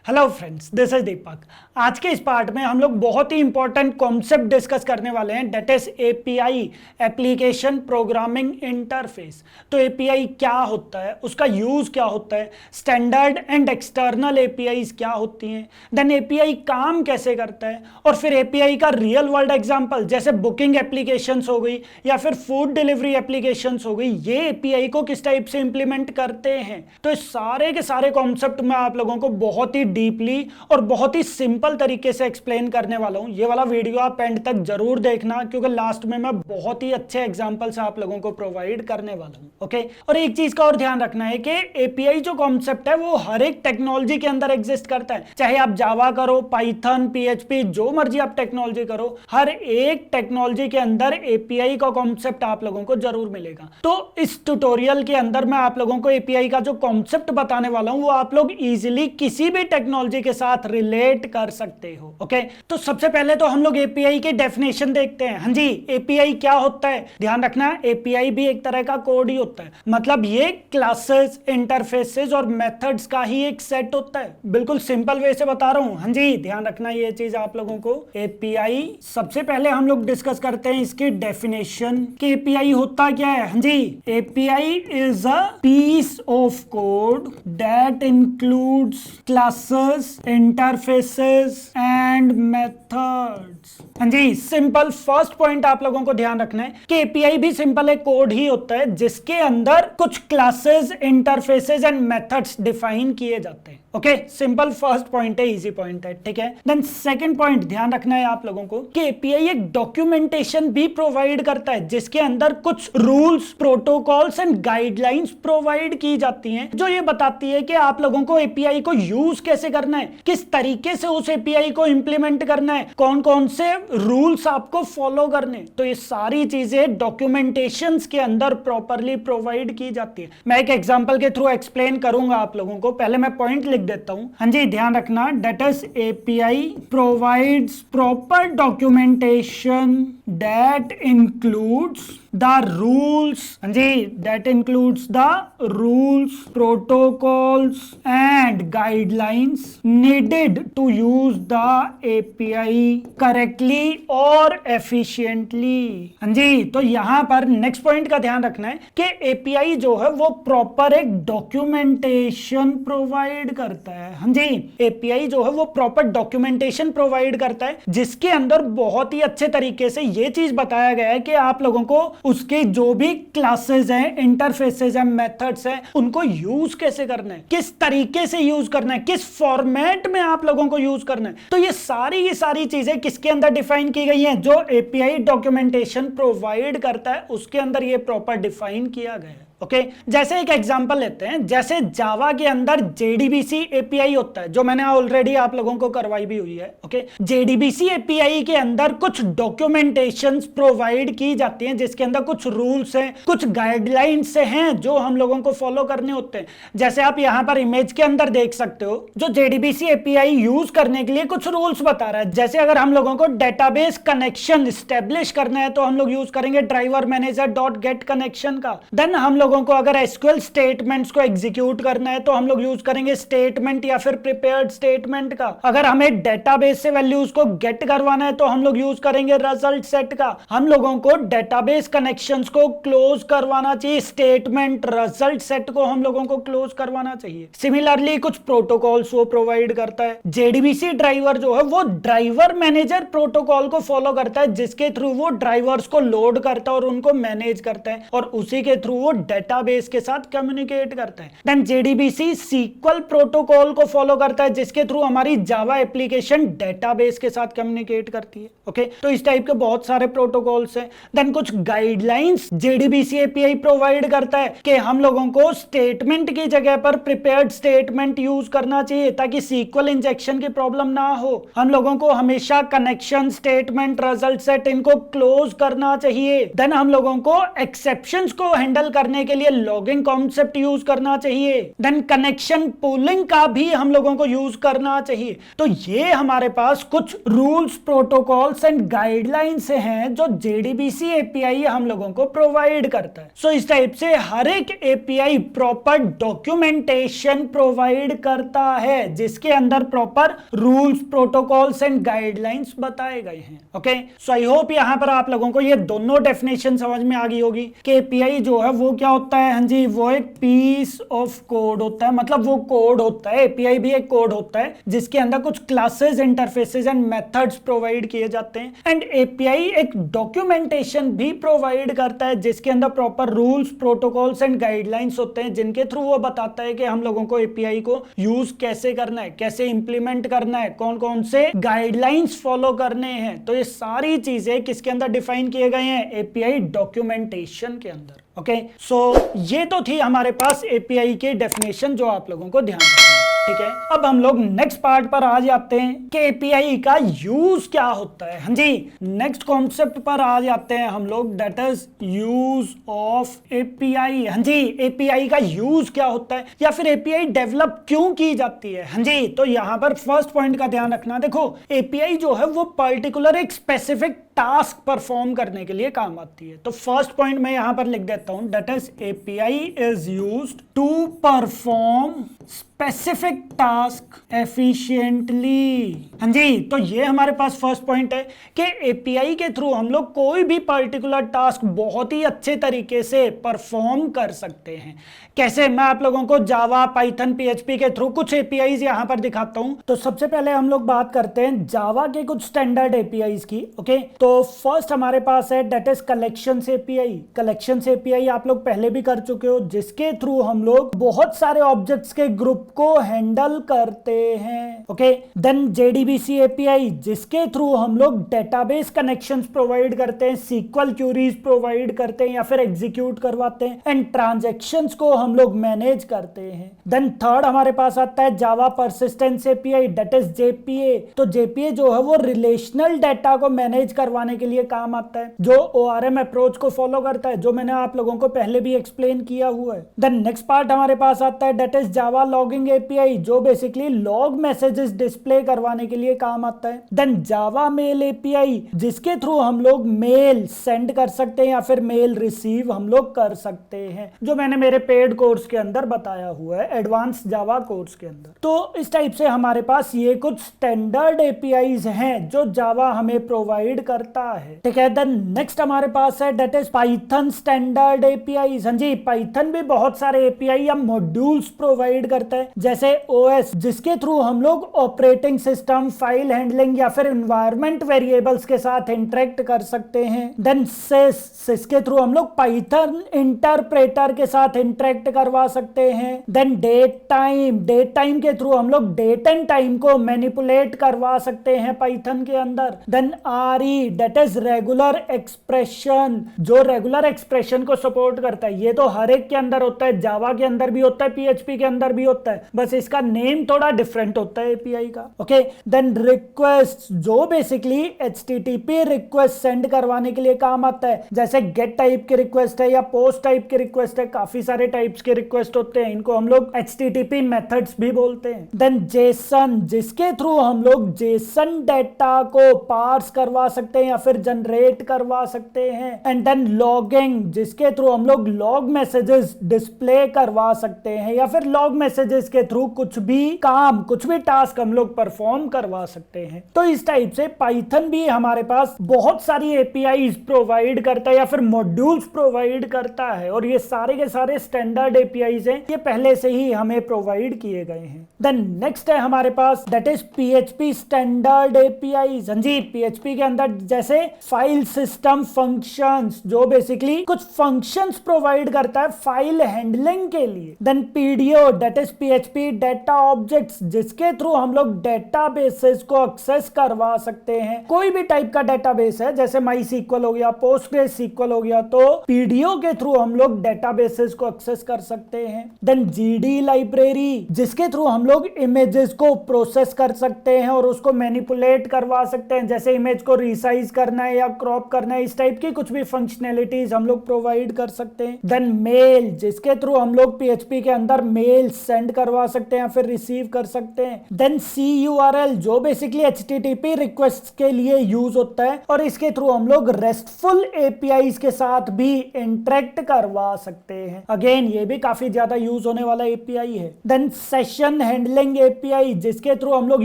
Hello friends, this is दीपक। आज के इस पार्ट में हम लोग बहुत ही इंपॉर्टेंट कॉन्सेप्ट डिस्कस करने वाले हैं, that is API, application programming interface. तो एपीआई क्या होता है, उसका यूज क्या होता है, स्टैंडर्ड एंड एक्सटर्नल एपीआईज क्या होती हैं, देन एपीआई काम कैसे करता है, और फिर एपीआई का रियल वर्ल्ड एग्जांपल जैसे बुकिंग एप्लीकेशंस हो गई या फिर फूड डिलीवरी एप्लीकेशंस हो गई, ये एपीआई को किस टाइप से इंप्लीमेंट करते हैं। तो इस सारे के सारे कॉन्सेप्ट मैं आप लोगों को बहुत ही डीपली और बहुत ही सिंपल तरीके से एक्सप्लेन करने वाला हूं। ये वाला वीडियो आप एंड तक जरूर देखना, क्योंकि लास्ट में मैं बहुत ही अच्छे एग्जांपल्स आप लोगों को प्रोवाइड करने वाला हूं। ओके, और एक चीज का और ध्यान रखना है कि एपीआई जो कॉन्सेप्ट है वो हर एक टेक्नोलॉजी के अंदर एग्जिस्ट करता है। चाहे आप जावा करो, पाइथन, पीएचपी, जो मर्जी आप टेक्नोलॉजी करो, हर एक टेक्नोलॉजी के अंदर एपीआई का कॉन्सेप्ट आप लोगों को जरूर मिलेगा। तो इस ट्यूटोरियल के अंदर मैं आप लोगों को एपीआई का जो कॉन्सेप्ट बताने वाला हूं वो आप लोग इजीली किसी भी टेक्नोलॉजी के साथ रिलेट कर सकते हो। ओके, तो सबसे पहले तो हम लोग एपीआई की डेफिनेशन देखते हैं। हाँ जी, एपीआई क्या होता है, ध्यान रखना, एपीआई भी एक तरह का कोड ही होता है। मतलब ये क्लासेस, इंटरफेसेस और मेथड्स का ही एक सेट होता है। बिल्कुल सिंपल वे से बता रहा हूं। हाँ जी, ध्यान रखना ये चीज आप लोगों को। एपीआई सबसे पहले हम लोग डिस्कस करते हैं इसकी डेफिनेशन कि एपीआई होता क्या है। हाँ जी, API is a piece of code that includes classes, interfaces and methods. हाँ जी, सिंपल फर्स्ट पॉइंट आप लोगों को ध्यान रखना है कि एपीआई भी सिंपल एक कोड ही होता है जिसके अंदर कुछ classes, interfaces and methods define किए जाते हैं। ओके, सिंपल फर्स्ट पॉइंट है, इजी पॉइंट है, ठीक है। देन सेकंड पॉइंट ध्यान रखना है आप लोगों को कि एपीआई एक डॉक्यूमेंटेशन भी प्रोवाइड करता है जिसके अंदर कुछ rules, protocols and guidelines provide की जाती हैं, जो ये बताती है कि आप लोगों को एपीआई को यूज कैसे करना है, किस तरीके से उस एपीआई को इंप्लीमेंट करना है, कौन कौन से रूल्स आपको फॉलो करने। तो ये सारी चीजें डॉक्यूमेंटेशंस के अंदर प्रॉपरली प्रोवाइड की जाती है। मैं एक एग्जांपल के थ्रू एक्सप्लेन करूंगा आप लोगों को, पहले मैं पॉइंट लिख देता हूं। हाँ जी, ध्यान रखना, that is API provides proper documentation that includes the rules, हाँ जी, that includes the rules, protocols and guidelines needed to use the API correctly और एफिशिएंटली। हाँ जी, तो यहां पर नेक्स्ट पॉइंट का ध्यान रखना है कि एपीआई जो है वो प्रॉपर एक डॉक्यूमेंटेशन प्रोवाइड करता है। हाँ जी, एपीआई जो है वो प्रॉपर डॉक्यूमेंटेशन प्रोवाइड करता है जिसके अंदर बहुत ही अच्छे तरीके से ये चीज बताया गया है कि आप लोगों को उसके जो भी क्लासेस हैं, इंटरफेसेस हैं, मेथड्स हैं, उनको यूज कैसे करना है, किस तरीके से यूज करना है, किस फॉर्मेट में आप लोगों को यूज करना है। तो ये सारी चीजें किसके अंदर डिफाइन की गई हैं, जो एपीआई डॉक्यूमेंटेशन प्रोवाइड करता है उसके अंदर ये प्रॉपर डिफाइन किया गया है। ओके, जैसे एक एग्जांपल लेते हैं, जैसे जावा के अंदर जेडीबीसी एपीआई होता है, जो मैंने ऑलरेडी आप लोगों को करवाई भी हुई है। ओके, जेडीबीसी एपीआई के अंदर कुछ डॉक्यूमेंटेशंस प्रोवाइड की जाती हैं जिसके अंदर कुछ रूल्स हैं, कुछ गाइडलाइंस हैं जो हम लोगों को फॉलो करने होते हैं। जैसे आप यहां पर इमेज के अंदर देख सकते हो, जो जेडीबीसी एपीआई यूज करने के लिए कुछ रूल्स बता रहा है। जैसे अगर हम लोगों को डेटाबेस कनेक्शन स्टैब्लिश करना है तो हम लोग यूज करेंगे driver manager dot get connection का। देन हम लोगों को अगर एसक्यूएल स्टेटमेंट्स को एग्जीक्यूट करना है तो हम लोग यूज करेंगे स्टेटमेंट या फिर प्रिपेयर्ड स्टेटमेंट का। अगर हमें डेटाबेस से वैल्यूज को गेट करवाना है तो हम लोग यूज करेंगे रिजल्ट सेट का। हम लोगों को डेटाबेस कनेक्शंस को क्लोज करवाना चाहिए, स्टेटमेंट रिजल्ट सेट को हम लोगों को क्लोज करवाना चाहिए। सिमिलरली कुछ प्रोटोकॉल्स वो प्रोवाइड करता है। जेडीबीसी ड्राइवर जो है वो ड्राइवर मैनेजर प्रोटोकॉल को फॉलो करता है जिसके थ्रू वो ड्राइवर्स को लोड करता है और उनको मैनेज करता है, और उसी के थ्रू वो डेटाबेस के साथ कम्युनिकेट करता है। देन जेडीबीसी सीक्वल प्रोटोकॉल को फॉलो करता है जिसके थ्रू हमारी जावा एप्लीकेशन डेटाबेस के साथ कम्युनिकेट करती है। ओके, तो इस टाइप के बहुत सारे प्रोटोकॉल्स हैं। देन कुछ गाइडलाइंस जेडीबीसी एपीआई प्रोवाइड करता है कि हम लोगों को स्टेटमेंट की जगह पर प्रिपेयर्ड स्टेटमेंट यूज करना चाहिए ताकि सीक्वल इंजेक्शन की प्रॉब्लम ना हो। हम लोगों को हमेशा कनेक्शन, स्टेटमेंट, रिजल्ट सेट इनको क्लोज करना चाहिए। देन हम लोगों को एक्सेप्शंस को हैंडल करने के लिए लॉगिंग कॉन्सेप्ट यूज करना चाहिए। देन कनेक्शन पूलिंग का भी हम लोगों को यूज करना चाहिए। तो ये हमारे पास कुछ रूल्स, प्रोटोकॉल्स एंड गाइडलाइंस हैं जो जेडीबीसी एपीआई हम लोगों को प्रोवाइड करता है। सो इस टाइप से हर एक एपीआई प्रॉपर डॉक्यूमेंटेशन प्रोवाइड करता है जिसके अंदर proper rules, protocols and guidelines बताए गए हैं। ओके, सो आई होप यहां पर आप लोगों को ये दोनों डेफिनेशन समझ में आ गई होगी कि एपीआई जो है वो क्या होता है। हाँ जी, वो एक पीस ऑफ कोड होता है, मतलब वो कोड होता है। एपीआई भी एक कोड होता है जिसके अंदर कुछ classes, interfaces and methods provide किए जाते हैं। एंड एपीआई एक डॉक्यूमेंटेशन भी प्रोवाइड करता है जिसके अंदर proper rules, protocols and guidelines होते हैं जिनके थ्रू वो बताता है कि हम लोगों को एपीआई को यूज कैसे करना है, कैसे इंप्लीमेंट करना है, कौन कौन से गाइडलाइंस फॉलो करने हैं। तो ये सारी चीजें किसके अंदर डिफाइन किए गए हैं? एपीआई डॉक्यूमेंटेशन के अंदर। ओके, सो ये तो थी हमारे पास एपीआई की डेफिनेशन जो आप लोगों को ध्यान रखना है। ठीक है, अब हम लोग नेक्स्ट पार्ट पर आ जाते हैं कि एपीआई का यूज क्या होता है। हाँ जी, नेक्स्ट कॉन्सेप्ट पर आ जाते हैं हम लोग, that is use of API. हाँ जी, एपीआई का यूज क्या होता है या फिर एपीआई डेवलप क्यों की जाती है। हाँ जी, तो यहां पर फर्स्ट पॉइंट का ध्यान रखना। देखो, एपीआई जो है वो पर्टिकुलर एक स्पेसिफिक टास्क परफॉर्म करने के लिए काम आती है। तो फर्स्ट पॉइंट मैं यहां पर लिख देता हूं, that is API is used to perform specific task efficiently. हाँ जी, तो ये हमारे पास फर्स्ट पॉइंट है कि एपीआई के थ्रू हम लोग कोई भी पर्टिकुलर टास्क बहुत ही अच्छे तरीके से परफॉर्म कर सकते हैं। कैसे? मैं आप लोगों को जावा, पाइथन, पीएचपी के थ्रू कुछ एपीआईज यहां पर दिखाता हूं। तो सबसे पहले हम लोग बात करते हैं जावा के कुछ स्टैंडर्ड एपीआईज की। ओके, तो फर्स्ट हमारे पास है that is collections API. Collections API आप लोग पहले भी कर चुके हो, जिसके थ्रू हम लोग बहुत सारे ऑब्जेक्ट्स के ग्रुप को हैंडल करते हैं। ओके, देन जेडीबीसी एपीआई, जिसके थ्रू हम लोग डेटाबेस कनेक्शंस प्रोवाइड करते हैं, सीक्वल क्यूरीज प्रोवाइड करते हैं या फिर एग्जीक्यूट करवाते हैं, एंड ट्रांजैक्शंस को हम लोग मैनेज करते हैं। देन थर्ड हमारे पास आता है Java persistence API, that is JPA. तो जेपीए जो है वो रिलेशनल डाटा को मैनेज करवाने के लिए काम आता है, जो ओआरएम अप्रोच को फॉलो करता है, जो मैंने आप लोगों को पहले भी एक्सप्लेन किया हुआ है। देन नेक्स्ट पार्ट हमारे पास आता है that is Java logging API, जो बेसिकली लॉग मैसेजेस डिस्प्ले करवाने के लिए काम आता है। देन जावा मेल एपीआई, जिसके थ्रू हम लोग मेल सेंड कर सकते हैं या फिर मेल रिसीव हम लोग कर सकते हैं, जो मैंने मेरे पेड कोर्स के अंदर बताया हुआ है, एडवांस जावा कोर्स के अंदर। तो इस टाइप से हमारे पास ये कुछ स्टैंडर्ड एपीआईज हैं जो जावा हमें प्रोवाइड करता है। ठीक है, देन नेक्स्ट हमारे पास है that is Python standard API. हाँ जी, पाइथन भी बहुत सारे एपीआई या मॉड्यूल्स प्रोवाइड करता है, जैसे ओएस, जिसके थ्रू हम लोग ऑपरेटिंग सिस्टम, फाइल हैंडलिंग या फिर एनवायरनमेंट वेरिएबल्स के साथ इंटरेक्ट कर सकते हैं। देन सिस के थ्रू हम लोग पाइथन इंटरप्रेटर के साथ इंटरेक्ट करवा सकते हैं। देन डेट टाइम के थ्रू हम लोग डेट एंड टाइम को मैनिपुलेट करवा सकते हैं पाइथन के अंदर। Then RE, that is regular expression, जो रेगुलर एक्सप्रेशन को सपोर्ट करता है। ये तो हर एक के अंदर होता है, जावा के अंदर भी होता है, पीएचपी के अंदर भी होता है, बस इसका नेम थोड़ा डिफरेंट होता है एपीआई का। ओके, देन रिक्वेस्ट, जो बेसिकली एचटीटीपी रिक्वेस्ट सेंड करवाने के लिए काम आता है, जैसे गेट टाइप की रिक्वेस्ट है या पोस्ट टाइप की रिक्वेस्ट है, काफी सारे टाइप्स के रिक्वेस्ट होते हैं, इनको हम लोग एचटीटीपी मेथड्स भी बोलते हैं। देन जेसन, जिसके थ्रू हम लोग जेसन डेटा को पार्स करवा सकते हैं या फिर जनरेट करवा सकते हैं। एंड देन लॉगिंग, जिसके थ्रू हम लोग लॉग मैसेजेस डिस्प्ले करवा सकते हैं या फिर लॉग मैसेजेस के थ्रू कुछ भी काम, कुछ भी टास्क हम लोग परफॉर्म करवा सकते हैं। तो इस टाइप से पाइथन भी हमारे पास बहुत सारी एपीआई प्रोवाइड करता है या फिर मॉड्यूल्स प्रोवाइड करता है, और ये सारे के सारे स्टैंडर्ड एपीआईज हैं, ये पहले से ही हमें प्रोवाइड किए गए हैं। देन नेक्स्ट है हमारे पास that is PHP standard APIs. हाँ जी, पीएचपी के अंदर जैसे फाइल सिस्टम फंक्शंस, जो बेसिकली कुछ फंक्शंस प्रोवाइड करता है फाइल हैंडलिंग के लिए। Then PDO, that is PHP data objects, जिसके थ्रू हम लोग डेटाबेसेस को एक्सेस करवा सकते हैं। कोई भी टाइप का डेटाबेस है, जैसे माई सीक्वल हो गया, पोस्टग्रेस सीक्वल हो गया, तो पीडीओ के थ्रू हम लोग डेटाबेसेस को एक्सेस कर सकते हैं। देन जीडी लाइब्रेरी, जिसके थ्रू हम लोग इमेजेस को प्रोसेस कर सकते हैं और उसको मैनिपुलेट करवा सकते हैं, जैसे इमेज को रिसाइज साइज करना है या क्रॉप करना है, इस टाइप की कुछ भी फंक्शनैलिटीज हम लोग प्रोवाइड कर सकते हैं। देन मेल, जिसके थ्रू हम लोग PHP के अंदर मेल सेंड करवा सकते हैं या फिर रिसीव कर सकते हैं। देन CURL, जो बेसिकली HTTP रिक्वेस्ट के लिए यूज होता है और इसके थ्रू हम लोग रेस्टफुल APIs के साथ भी इंटरेक्ट करवा सकते हैं। अगेन ये भी काफी ज्यादा यूज होने वाला API है। देन सेशन हैंडलिंग API, जिसके थ्रू हम लोग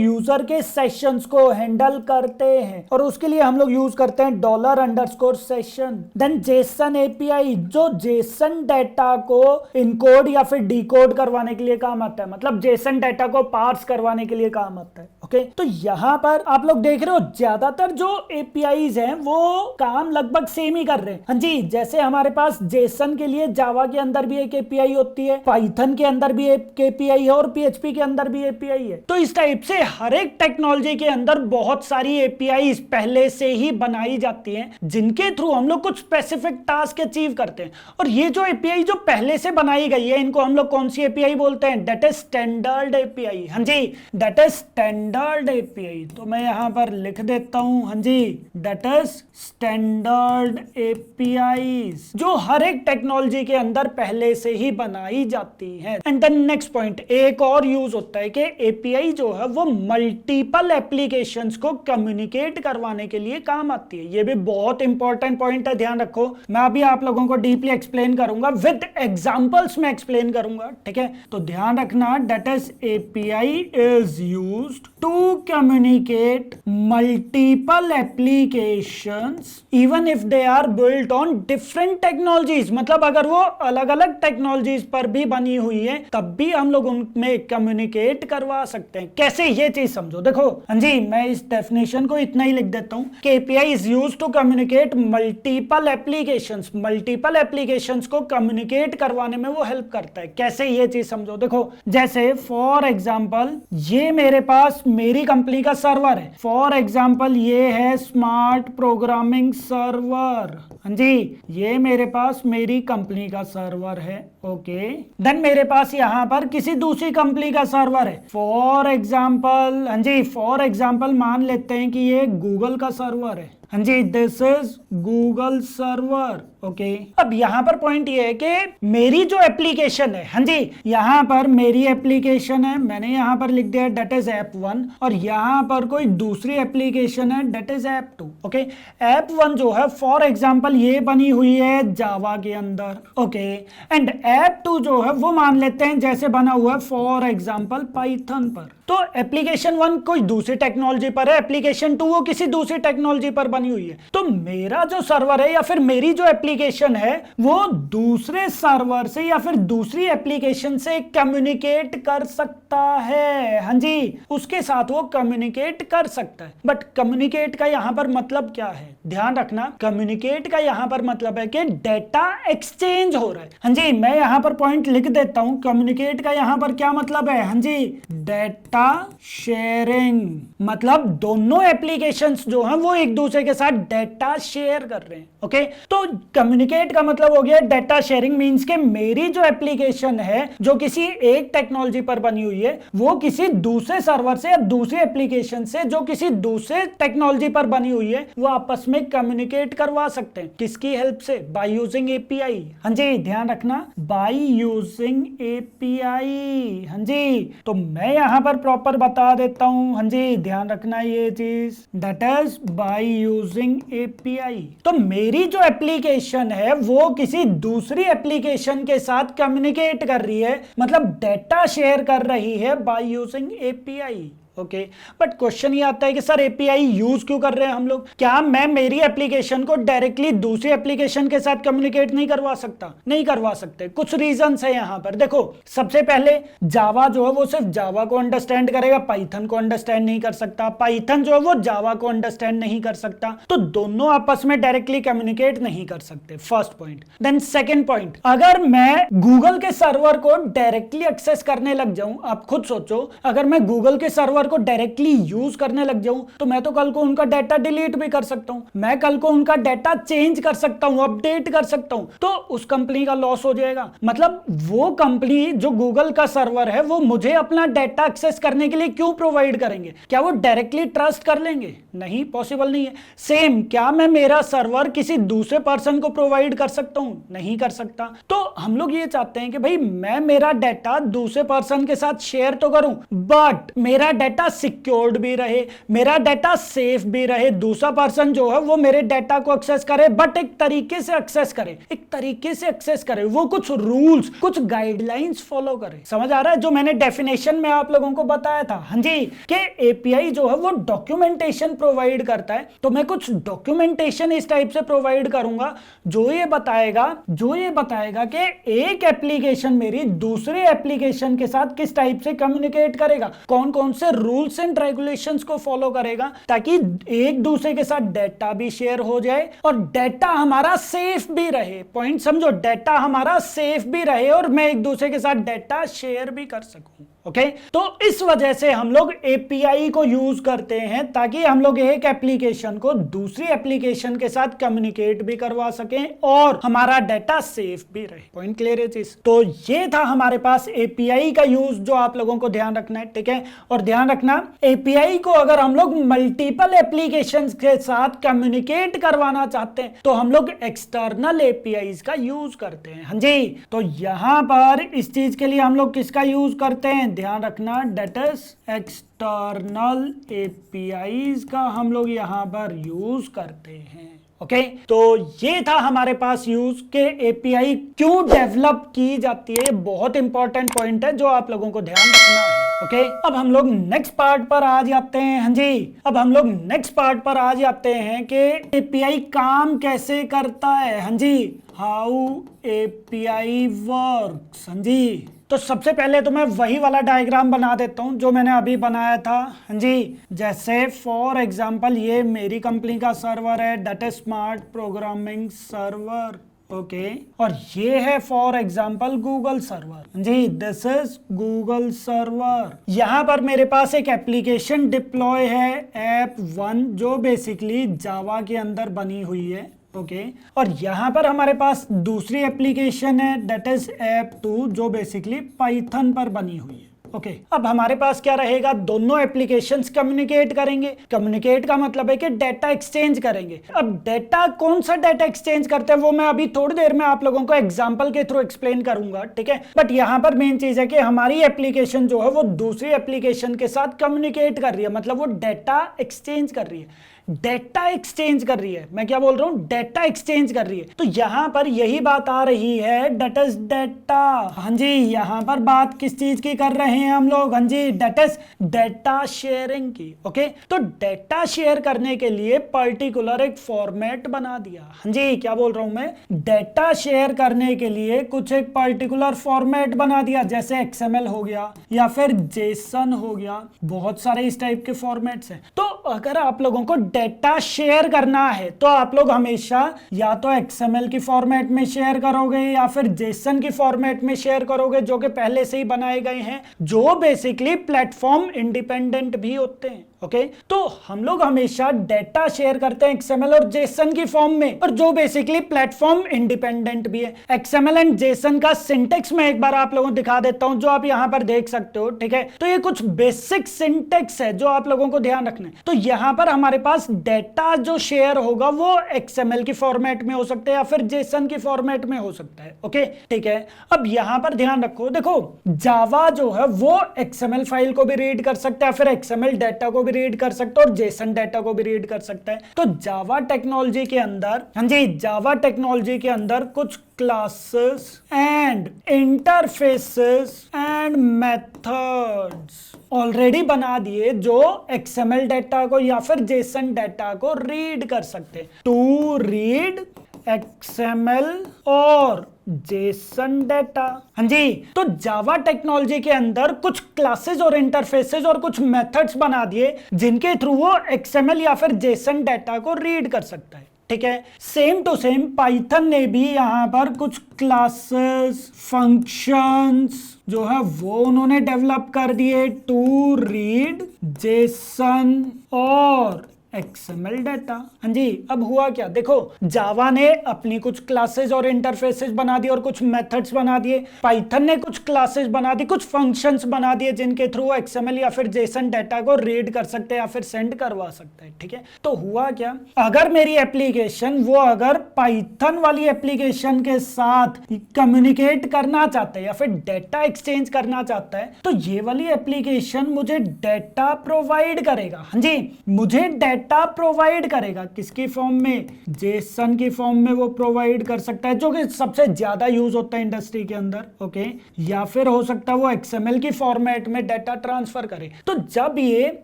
यूजर के सेशंस को हैंडल करते हैं और उसके लिए हम लोग यूज करते हैं $_session। देन JSON API, जो JSON डाटा को इनकोड या फिर डिकोड करवाने के लिए काम आता है, मतलब JSON डाटा को पार्स करवाने के लिए काम आता है। ओके, तो यहां पर आप लोग देख रहे हो ज्यादातर जो APIs हैं वो काम लगभग सेम ही कर रहे हैं। हाँ जी, जैसे हमारे पास JSON के लिए जावा के अंदर भी एक API होती है, पाइथन के अंदर भी एक API है और PHP के अंदर भी API है। तो इस टाइप से हर एक टेक्नोलॉजी के अंदर बहुत सारी APIs पहले से ही बनाई जाती हैं जिनके थ्रू हम लोग कुछ स्पेसिफिक टास्क अचीव करते हैं। और ये जो API जो पहले से बनाई गई है, इनको हम लोग कौन सी API बोलते हैं? That is standard API। हाँ जी, दैट इज स्टैंडर्ड API। तो मैं यहां पर लिख देता हूं, हाँ जी, दैट इज स्टैंडर्ड APIs, जो हर एक टेक्नोलॉजी के अंदर पहले से ही बनाई जाती है। एंड देन नेक्स्ट पॉइंट, एक और यूज होता है कि API जो है वो मल्टीपल एप्लीकेशंस को कम्युनिकेट करवाने के लिए काम आती है। ये भी बहुत इंपॉर्टेंट पॉइंट है, ध्यान रखो। मैं अभी आप लोगों को डीपली एक्सप्लेन करूंगा, विद एग्जांपल्स में एक्सप्लेन करूंगा, ठीक है? तो ध्यान रखना, that is API is used to communicate multiple applications even if they are built on different technologies. मतलब अगर वो अलग अलग टेक्नोलॉजीज पर भी बनी हुई है तब भी हम लोग उनमें कम्युनिकेट करवा सकते हैं। कैसे, ये चीज समझो। देखो, हाँ जी, मैं इस डेफिनेशन को इतना ही लिख देता हूं कि API is used to communicate multiple applications. Multiple applications को कम्युनिकेट करवाने में वो हेल्प करता है। कैसे, ये चीज समझो। देखो, जैसे फॉर एग्जांपल ये मेरे पास मेरी कंपनी का सर्वर है। फॉर एग्जांपल ये है स्मार्ट प्रोग्रामिंग सर्वर। हाँ जी, ये मेरे पास मेरी कंपनी का सर्वर है। ओके, देन मेरे पास यहाँ पर किसी दूसरी कंपनी का सर्वर है। फॉर एग्जांपल, हाँ जी, फॉर एग्जांपल मान लेते हैं कि ये गूगल का सर्वर है। हाँ जी, this is Google server. Okay, अब यहाँ पर पॉइंट ये है कि मेरी जो एप्लीकेशन है, हाँ जी, यहाँ पर मेरी एप्लीकेशन है, मैंने यहाँ पर लिख दिया दैट इज app1, और यहाँ पर कोई दूसरी एप्लीकेशन है that is app2। Okay, app1 जो है फॉर एग्जांपल ये बनी हुई है जावा के अंदर। ओके, एंड app2 जो है वो मान लेते हैं जैसे बना हुआ है फॉर एग्जांपल पाइथन पर। तो एप्लीकेशन 1 कोई दूसरी टेक्नोलॉजी पर है, एप्लीकेशन 2 वो किसी दूसरी टेक्नोलॉजी पर बनी हुई है। तो मेरा जो सर्वर है या फिर मेरी जो एप्लीकेशन है वो दूसरे सर्वर से या फिर दूसरी एप्लीकेशन से कम्युनिकेट कर सकता है। हाँ जी, उसके साथ वो कम्युनिकेट कर सकता है। बट कम्युनिकेट का यहां पर मतलब क्या है? ध्यान रखना, कम्युनिकेट का यहां पर मतलब है कि डेटा एक्सचेंज हो रहा है। हाँ जी, मैं यहां पर पॉइंट लिख देता हूं, कम्युनिकेट का यहां पर क्या मतलब है? हाँ जी, डेटा शेयरिंग। मतलब दोनों एप्लीकेशंस जो हैं वो एक दूसरे के साथ डेटा शेयर कर रहे हैं। ओके, तो कम्युनिकेट का मतलब हो गया डेटा शेयरिंग। मींस के मेरी जो एप्लीकेशन है जो किसी एक टेक्नोलॉजी पर बनी हुई है वो किसी दूसरे सर्वर से या दूसरी एप्लीकेशन से जो किसी दूसरे टेक्नोलॉजी पर बनी हुई है वो आपस में कम्युनिकेट करवा सकते हैं। किसकी हेल्प से? By using API। हाँ जी, ध्यान रखना, बाय यूजिंग API। हाँ जी, तो मैं यहां पर प्रॉपर बता देता हूं। हाँ जी, ध्यान रखना ये चीज, that is by using API। तो मेरी जो एप्लीकेशन है वो किसी दूसरी एप्लीकेशन के साथ कम्युनिकेट कर रही है, मतलब डेटा शेयर कर रही है by using API। Okay, but question ये आता है कि सर API यूज क्यों कर रहे हैं हम लोग? क्या मैं मेरी एप्लीकेशन को डायरेक्टली दूसरी एप्लीकेशन के साथ कम्युनिकेट नहीं करवा सकता? नहीं करवा सकते। कुछ रीजंस है यहाँ पर। देखो, सबसे पहले जावा जो है वो सिर्फ जावा को अंडरस्टैंड करेगा, पाइथन को अंडरस्टैंड नहीं कर सकता। पाइथन जो है वो जावा को अंडरस्टैंड नहीं कर सकता, तो दोनों आपस में डायरेक्टली कम्युनिकेट नहीं कर सकते। First point. Then second point, अगर मैं गूगल के सर्वर को डायरेक्टली एक्सेस करने लग जाऊं, आप खुद सोचो, अगर मैं गूगल के सर्वर सर्वर को डायरेक्टली यूज करने लग जाऊं तो मैं तो कल को उनका डाटा डिलीट भी कर सकता हूं, मैं कल को उनका डाटा चेंज कर सकता हूं, अपडेट कर सकता हूं, तो उस कंपनी का लॉस हो जाएगा। मतलब वो कंपनी जो गूगल का सर्वर है वो मुझे अपना डाटा एक्सेस करने के लिए क्यों प्रोवाइड करेंगे? क्या वो डायरेक्टली ट्रस्ट कर लेंगे? नहीं, पॉसिबल नहीं है। सेम, क्या मैं मेरा सर्वर किसी दूसरे पर्सन को प्रोवाइड कर सकता हूं? नहीं कर सकता। तो हम लोग ये चाहते हैं कि भाई मैं मेरा डाटा दूसरे पर्सन के साथ शेयर तो करूं, बट मेरा डाटा सिक्योर्ड भी रहे, मेरा डाटा सेफ भी रहे, दूसरा पर्सन जो है वो मेरे डाटा को एक्सेस करे, बट एक तरीके से एक्सेस करे, एक तरीके से एक्सेस करे, वो कुछ रूल्स, कुछ गाइडलाइंस फॉलो करे। समझ आ रहा है? जो मैंने डेफिनेशन में आप लोगों को बताया था, हाँ जी, कि एपीआई जो है वो डॉक्यूमेंटेशन प्रोवाइड करता है, तो मैं कुछ डॉक्यूमेंटेशन इस टाइप से प्रोवाइड करूंगा जो ये बताएगा कि एक एप्लीकेशन मेरी दूसरे एप्लीकेशन के साथ किस टाइप से कम्युनिकेट करेगा, कौन कौन से रूल्स एंड रेगुलेशंस को फॉलो करेगा, ताकि एक दूसरे के साथ डाटा भी शेयर हो जाए और डाटा हमारा सेफ भी रहे। पॉइंट समझो, डाटा हमारा सेफ भी रहे और मैं एक दूसरे के साथ डाटा शेयर भी कर सकूं। ओके, तो इस वजह से हम लोग एपीआई को यूज करते हैं ताकि हम लोग एक एप्लीकेशन को दूसरी एप्लीकेशन के साथ कम्युनिकेट भी करवा सकें और हमारा डाटा सेफ भी रहे। पॉइंट क्लियर है चीज? तो ये था हमारे पास एपीआई का यूज जो आप लोगों को ध्यान रखना है, ठीक है? और ध्यान रखना, एपीआई को अगर हम लोग मल्टीपल एप्लीकेशन के साथ कम्युनिकेट करवाना चाहते हैं तो हम लोग एक्सटर्नल एपीआई का यूज करते हैं। हाँ जी, तो यहां पर इस चीज के लिए हम लोग किसका यूज करते हैं? ध्यान रखना, डेट इज एक्सटर्नल एपीआईज का हम लोग यहां पर यूज करते हैं। ओके, तो ये था हमारे पास यूज के एपीआई क्यों डेवलप की जाती है। बहुत इंपॉर्टेंट पॉइंट है जो आप लोगों को ध्यान रखना है। ओके, अब हम लोग नेक्स्ट पार्ट पर आ जाते हैं। हाँ जी, अब हम लोग नेक्स्ट पार्ट पर आ जाते हैं कि एपीआई काम कैसे करता है। हाँ जी, हाउ एपीआई वर्क्स। हाँ जी, तो सबसे पहले तो मैं वही वाला डायग्राम बना देता हूं जो मैंने अभी बनाया था। हाँ जी, जैसे फॉर एग्जांपल ये मेरी कंपनी का सर्वर है, that is smart programming server. Okay, और ये है फॉर एग्जांपल गूगल सर्वर। जी, दिस इज गूगल सर्वर। यहां पर मेरे पास एक एप्लीकेशन डिप्लॉय है, ऐप 1, जो बेसिकली जावा के अंदर बनी हुई है। ओके, और यहां पर हमारे पास दूसरी एप्लीकेशन है, डेट इज ऐप 2, जो बेसिकली पाइथन पर बनी हुई है। ओके, अब हमारे पास क्या रहेगा? दोनों एप्लीकेशंस कम्युनिकेट करेंगे। कम्युनिकेट का मतलब है कि डाटा एक्सचेंज करेंगे। अब डाटा, कौन सा डाटा एक्सचेंज करते हैं वो मैं अभी थोड़ी देर में आप लोगों को एग्जांपल के थ्रू एक्सप्लेन करूंगा, ठीक है? बट यहां पर मेन चीज है कि हमारी एप्लीकेशन जो है वो दूसरी एप्लीकेशन के साथ कम्युनिकेट कर रही है, मतलब वो डाटा एक्सचेंज कर रही है। डेटा एक्सचेंज कर रही है, मैं क्या बोल रहा हूं? डेटा एक्सचेंज कर रही है। तो यहां पर यही बात आ रही है, डेट इज डेटा। हाँ जी, यहां पर बात किस चीज की कर रहे हैं हम लोग? हाँ जी, डेट इज डेटा शेयरिंग की। ओके, तो डेटा शेयर करने के लिए पर्टिकुलर एक फॉर्मेट बना दिया। हाँ जी, क्या बोल रहा हूं मैं? डेटा शेयर करने के लिए कुछ एक पर्टिकुलर फॉर्मेट बना दिया, जैसे एक्सएमएल हो गया या फिर जेसन हो गया, बहुत सारे इस टाइप के फॉर्मेट्स हैं। तो अगर आप लोगों को डेटा शेयर करना है तो आप लोग हमेशा या तो एक्सएमएल की फॉर्मेट में शेयर करोगे या फिर जेसन की फॉर्मेट में शेयर करोगे, जो कि पहले से ही बनाए गए हैं, जो बेसिकली प्लेटफॉर्म इंडिपेंडेंट भी होते हैं। ओके, तो हम लोग हमेशा डेटा शेयर करते हैं एक्सएमएल और जेसन की फॉर्म में, और जो बेसिकली प्लेटफॉर्म इंडिपेंडेंट भी है। एक्सएमएल एंड जेसन का सिंटेक्स में एक बार आप लोगों को दिखा देता हूं, जो आप यहां पर देख सकते हो, ठीक है? तो ये कुछ बेसिक सिंटेक्स है जो आप लोगों को ध्यान रखना है। तो यहां पर हमारे पास डेटा जो शेयर होगा वो एक्सएमएल की फॉर्मेट में हो सकता है या फिर जेसन की फॉर्मेट में हो सकता है। ओके, ठीक है? अब यहां पर ध्यान रखो, देखो जावा जो है वो एक्सएमएल फाइल को भी रीड कर सकता है, फिर एक्सएमएल डेटा को रीड कर सकता है और जेसन डाटा को भी रीड कर सकता है। तो जावा टेक्नोलॉजी के अंदर, हाँ जी, जावा टेक्नोलॉजी के अंदर कुछ classes and interfaces and methods already बना दिए जो एक्सएमएल डाटा को या फिर जेसन डाटा को रीड कर सकते हैं। टू रीड एक्सएमएल और जेसन डाटा। हाँ जी, तो जावा टेक्नोलॉजी के अंदर कुछ क्लासेस और इंटरफेसेस और कुछ मेथड्स बना दिए जिनके थ्रू वो एक्सएमएल या फिर जेसन डाटा को रीड कर सकता है। ठीक है। सेम टू सेम पाइथन ने भी यहाँ पर कुछ क्लासेस, फंक्शंस जो है वो उन्होंने डेवलप कर दिए टू रीड जेसन और XML डाटा। हाँ जी, अब हुआ क्या, देखो जावा ने अपनी कुछ क्लासेस और इंटरफेसेस बना दिए और कुछ मेथड्स बना दिए, पाइथन ने कुछ क्लासेस बना दी, कुछ फंक्शंस बना दिए जिनके थ्रू XML या फिर जेसन डाटा को रीड कर सकते हैं या फिर सेंड करवा सकते हैं। ठीक है, तो हुआ क्या, अगर मेरी एप्लीकेशन वो अगर पाइथन वाली एप्लीकेशन के साथ कम्युनिकेट करना चाहता है या फिर डेटा एक्सचेंज करना चाहता है, तो ये वाली एप्लीकेशन मुझे डेटा प्रोवाइड करेगा। हाँ जी, मुझे डेटा प्रोवाइड करेगा, किसकी फॉर्म में, जेसन की फॉर्म में वो प्रोवाइड कर सकता है, जो कि सबसे ज्यादा यूज होता है इंडस्ट्री के अंदर। ओके, या फिर हो सकता है वो XML की फॉर्मेट में डेटा ट्रांसफर करे। तो जब ये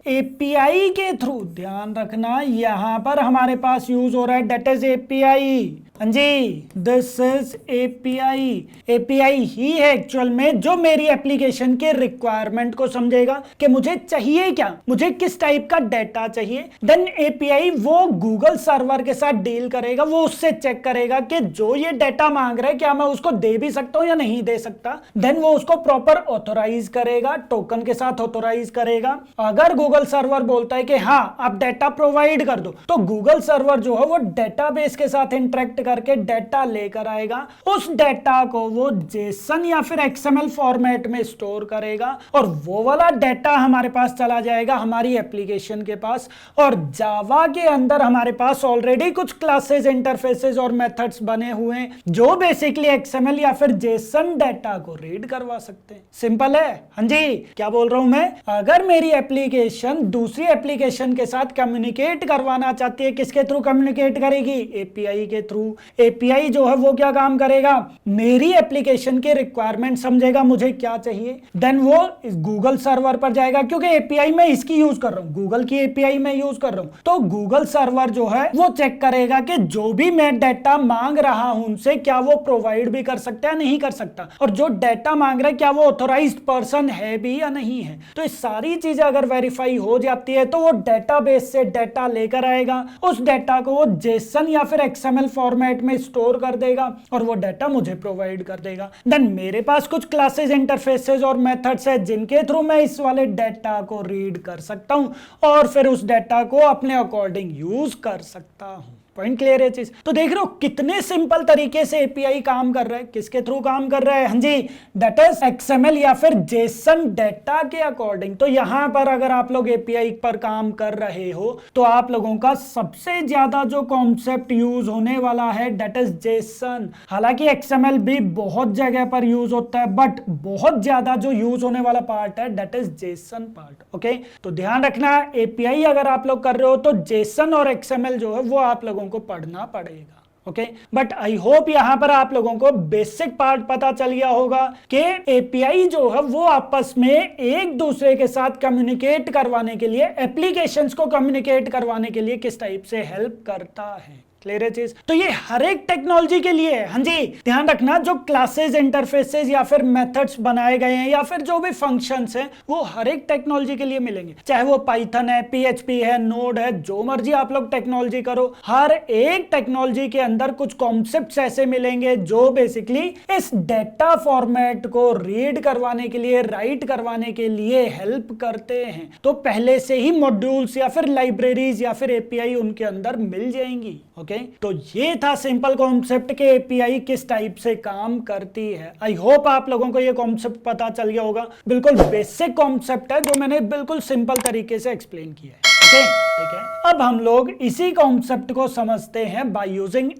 API के थ्रू, ध्यान रखना यहां पर हमारे पास यूज हो रहा है दैट इज API। हाँ जी, दिस इज API ही है एक्चुअल में जो मेरी एप्लीकेशन के रिक्वायरमेंट को समझेगा कि मुझे चाहिए क्या, मुझे किस टाइप का डेटा चाहिए। देन API वो गूगल सर्वर के साथ डील करेगा, वो उससे चेक करेगा कि जो ये डेटा मांग रहा है क्या मैं उसको दे भी सकता हूं या नहीं दे सकता। देन वो उसको प्रॉपर ऑथोराइज करेगा, टोकन के साथ ऑथोराइज करेगा। अगर गूगल सर्वर बोलता है कि हाँ आप डेटा प्रोवाइड कर दो, तो गूगल सर्वर जो है वो डेटाबेस के साथ इंटरेक्ट करके डेटा लेकर आएगा, उस डेटा को वो जेसन या फिर XML फॉर्मेट में स्टोर करेगा और वो वाला डेटा हमारे पास चला जाएगा हमारी एप्लीकेशन के पास। और जावा के अंदर हमारे पास ऑलरेडी कुछ क्लासेस, इंटरफेसेस और मेथड्स बने हुए हैं जो बेसिकली XML या फिर जेसन डेटा को रीड करवा सकते हैं। सिंपल है। हाँ जी, क्या बोल रहा हूं मैं, अगर मेरी एप्लीकेशन दूसरी एप्लीकेशन के साथ कम्युनिकेट करवाना चाहती है, किसके थ्रू कम्युनिकेट करेगी, API के थ्रू। API जो है वो क्या काम करेगा, मेरी एप्लीकेशन के रिक्वायरमेंट समझेगा, मुझे क्या चाहिए, देन वो गूगल सर्वर पर जाएगा, क्योंकि API मैं इसकी यूज कर रहा हूं, गूगल की API मैं यूज कर रहा हूं, तो गूगल सर्वर जो है वो चेक करेगा कि जो भी मैं डेटा मांग रहा हूं उनसे क्या वो प्रोवाइड भी कर सकता है, नहीं कर सकता, और जो डेटा मांग रहा है क्या वो ऑथोराइज्ड पर्सन है भी या नहीं है। तो ये सारी चीजें अगर वेरीफाई हो जाती है तो वो डेटाबेस से डेटा लेकर आएगा, उस डेटा को वो जेसन या फिर XML फॉर्मेट में स्टोर कर देगा और वो डेटा मुझे प्रोवाइड कर देगा। देन मेरे पास कुछ क्लासेस, इंटरफेसेस और मेथड्स है जिनके थ्रू मैं इस वाले डेटा को रीड कर सकता हूं और फिर उस डेटा को अपने अकॉर्डिंग यूज कर सकता हूं। पॉइंट क्लियर है चीज। तो देख रहे हो कितने सिंपल तरीके से API काम कर रहा है, किसके थ्रू काम कर रहा है, हाँ जी, दैट इज XML या फिर जेसन डेटा के अकॉर्डिंग। तो यहां पर अगर आप लोग API पर काम कर रहे हो तो आप लोगों का सबसे ज्यादा जो कॉन्सेप्ट यूज होने वाला है दैट इज जेसन। हालांकि XML भी बहुत जगह पर यूज होता है, बट बहुत ज्यादा जो यूज होने वाला पार्ट है that is Jason part. Okay, तो ध्यान रखना API अगर आप लोग कर रहे हो तो जेसन और XML जो है वो आप लोगों को पढ़ना पड़ेगा। ओके, बट आई होप यहां पर आप लोगों को बेसिक पार्ट पता चल गया होगा कि API जो है वो आपस में एक दूसरे के साथ कम्युनिकेट करवाने के लिए, एप्लीकेशंस को कम्युनिकेट करवाने के लिए किस टाइप से हेल्प करता है। क्लियर है चीज। तो ये हर एक टेक्नोलॉजी के लिए है। हाँ जी, ध्यान रखना जो क्लासेस, इंटरफेसेस या फिर मेथड्स बनाए गए हैं या फिर जो भी फंक्शंस हैं वो हर एक टेक्नोलॉजी के लिए मिलेंगे, चाहे वो पाइथन है, PHP है, नोड है, जो मर्जी आप लोग टेक्नोलॉजी करो, हर एक टेक्नोलॉजी के अंदर कुछ कॉन्सेप्ट्स ऐसे मिलेंगे जो बेसिकली इस डेटा फॉर्मेट को रीड करवाने के लिए, राइट करवाने के लिए हेल्प करते हैं। तो पहले से ही मॉड्यूल्स या फिर लाइब्रेरीज या फिर API उनके अंदर मिल जाएंगी। ओके, तो ये था सिंपल कॉन्सेप्ट के API किस टाइप से काम करती है। आई होप आप लोगों को ये कॉन्सेप्ट पता चल गया होगा। बिल्कुल बेसिक कॉन्सेप्ट है जो मैंने बिल्कुल सिंपल तरीके से एक्सप्लेन किया है। ओके, ठीक है। अब हम लोग इसी कॉन्सेप्ट को समझते हैं by using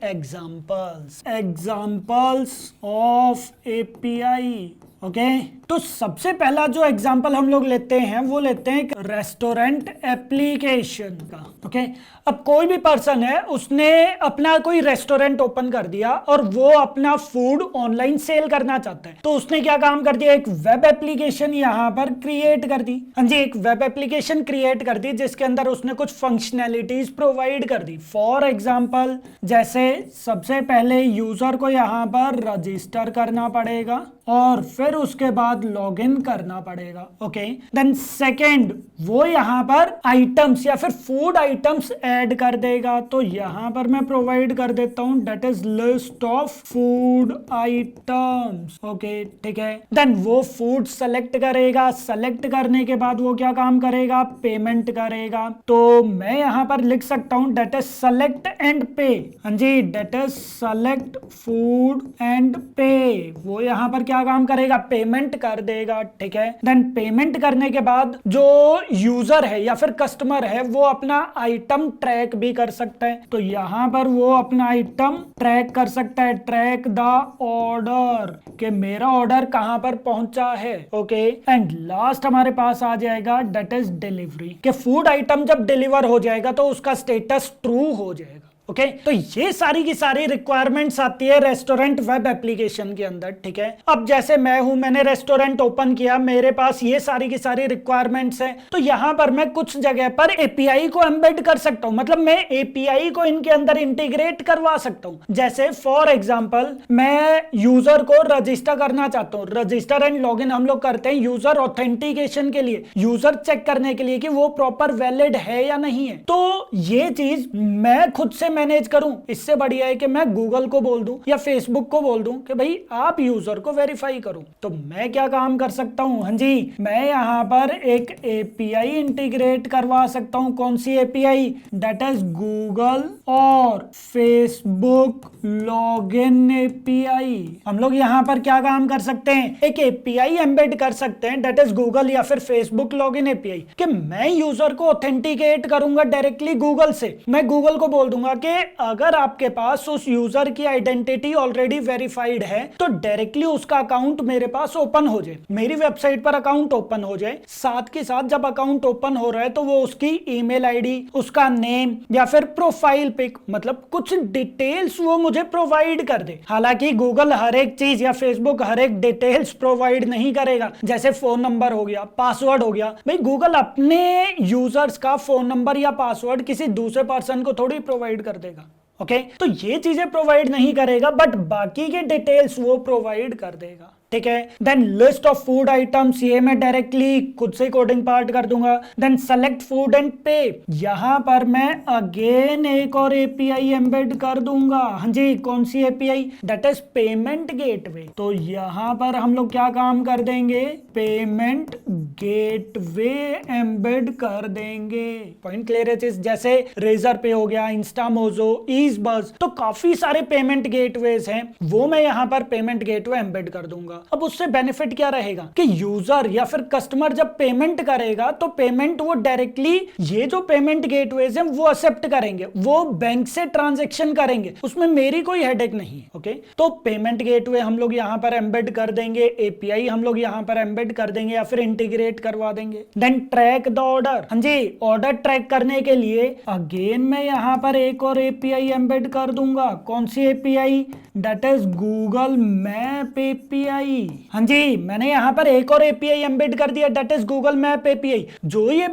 examples of API। Okay, तो सबसे पहला जो एग्जांपल हम लोग लेते हैं वो लेते हैं रेस्टोरेंट एप्लीकेशन का। ओके, अब कोई भी पर्सन है, उसने अपना कोई रेस्टोरेंट ओपन कर दिया और वो अपना फूड ऑनलाइन सेल करना चाहता है, तो उसने क्या काम कर दिया, एक वेब एप्लीकेशन यहां पर क्रिएट कर दी। हाँ जी, एक वेब एप्लीकेशन क्रिएट कर दी जिसके अंदर उसने कुछ फंक्शनैलिटीज प्रोवाइड कर दी। फॉर एग्जांपल, जैसे सबसे पहले यूजर को यहां पर रजिस्टर करना पड़ेगा और फिर उसके बाद लॉगिन करना पड़ेगा। ओके, देन सेकेंड वो यहाँ पर आइटम्स या फिर फूड आइटम्स ऐड कर देगा। तो यहाँ पर मैं प्रोवाइड कर देता हूँ that is list of food items. Okay, ठीक है। देन वो फूड सेलेक्ट करेगा, सेलेक्ट करने के बाद वो क्या काम करेगा, पेमेंट करेगा। तो मैं यहाँ पर लिख सकता हूँ that is select and pay. हाँ जी, that is select food and pay. वो यहाँ पर क्या काम करेगा, पेमेंट कर देगा। ठीक है, देन पेमेंट करने के बाद जो यूजर है या फिर कस्टमर है वो अपना आइटम ट्रैक भी कर सकता है। तो यहाँ पर वो अपना आइटम ट्रैक कर सकता है, ट्रैक द ऑर्डर, कि मेरा ऑर्डर कहां पर पहुंचा है। ओके, एंड लास्ट हमारे पास आ जाएगा दैट इज डिलीवरी, कि फूड आइटम जब डिलीवर हो जाएगा तो उसका स्टेटस ट्रू हो जाएगा। ओके, तो ये सारी की सारी रिक्वायरमेंट्स आती है रेस्टोरेंट वेब एप्लीकेशन के अंदर। ठीक है, अब जैसे मैं हूं, मैंने रेस्टोरेंट ओपन किया, मेरे पास ये सारी की सारी रिक्वायरमेंट्स है। तो यहां पर मैं कुछ जगह पर एपीआई को एम्बेड कर सकता हूं, मतलब मैं एपीआई को इनके अंदर इंटीग्रेट करवा सकता हूं। जैसे फॉर एग्जांपल मैं यूजर को रजिस्टर करना चाहता हूं, रजिस्टर एंड लॉगिन हम लोग करते हैं यूजर ऑथेंटिकेशन के लिए, यूजर चेक करने के लिए कि वो प्रॉपर वैलिड है या नहीं है। तो ये चीज मैं खुद से मैनेज करूं, इससे बढ़िया है कि मैं गूगल को बोल दूं या फेसबुक को बोल दूं कि भाई आप यूजर को वेरीफाई करो। तो मैं क्या काम कर सकता हूं, हाँ जी, मैं यहां पर एक एपीआई इंटीग्रेट करवा सकता हूं। कौन सी एपीआई, दैट इज गूगल और फेसबुक लॉगिन एपीआई। हम लोग यहां पर क्या काम कर सकते हैं, एक एपीआई एम्बेड कर सकते हैं दैट इज गूगल या फिर फेसबुक लॉगिन एपीआई, कि मैं यूजर को ऑथेंटिकेट करूंगा डायरेक्टली गूगल से। मैं गूगल को बोल दूंगा कि अगर आपके पास उस यूजर की आइडेंटिटी ऑलरेडी वेरीफाइड है तो डायरेक्टली उसका अकाउंट मेरे पास ओपन हो जाए, मेरी वेबसाइट पर अकाउंट ओपन हो जाए। साथ के साथ जब अकाउंट ओपन हो रहा है तो वो उसकी ईमेल आईडी, उसका नेम या फिर प्रोफाइल पिक, मतलब कुछ डिटेल्स वो मुझे प्रोवाइड कर दे। हालांकि गूगल हर एक चीज या फेसबुक हर एक डिटेल्स प्रोवाइड नहीं करेगा, जैसे फोन नंबर हो गया, पासवर्ड हो गया। भाई गूगल अपने यूजर्स का फोन नंबर या पासवर्ड किसी दूसरे पर्सन को थोड़ी प्रोवाइड कर देगा। ओके, तो ये चीजें प्रोवाइड नहीं करेगा, बट बाकी के डिटेल्स वो प्रोवाइड कर देगा। ठीक है, then list of food items, ये मैं डायरेक्टली खुद से कोडिंग पार्ट कर दूंगा। देन सेलेक्ट फूड एंड पे, यहां पर मैं अगेन एक और एपीआई एम्बेड कर दूंगा। हाँ जी, कौन सी API, that is payment gateway. तो यहां पर हम लोग क्या काम कर देंगे, पेमेंट गेटवे एम्बेड कर देंगे। पॉइंट क्लियर है चीज, जैसे रेजर पे हो गया, इंस्टामोजो, ईजबज़, तो काफी सारे पेमेंट गेटवेज हैं, वो मैं यहां पर पेमेंट गेटवे एम्बेड कर दूंगा। अब उससे बेनिफिट क्या रहेगा कि यूजर या फिर कस्टमर जब पेमेंट करेगा तो पेमेंट वो डायरेक्टली ये जो पेमेंट गेटवेज हैं वो एक्सेप्ट करेंगे, वो बैंक से ट्रांजैक्शन करेंगे, उसमें मेरी कोई हेडेक नहीं है। ओके, तो पेमेंट गेटवे हम लोग यहां पर एम्बेड कर देंगे, एपीआई हम लोग यहां पर एम्बेड कर देंगे या फिर इंटीग्रेट करवा देंगे। देन ट्रैक द ऑर्डर, हाँ जी, ऑर्डर ट्रैक करने के लिए अगेन मैं यहां पर एक और एपीआई एम्बेड कर दूंगा। कौन सी API, that is Google map API. हाँ जी, मैंने यहां पर एक और एपीआई एम्बेड कर दिया, that is Google map API, जो ये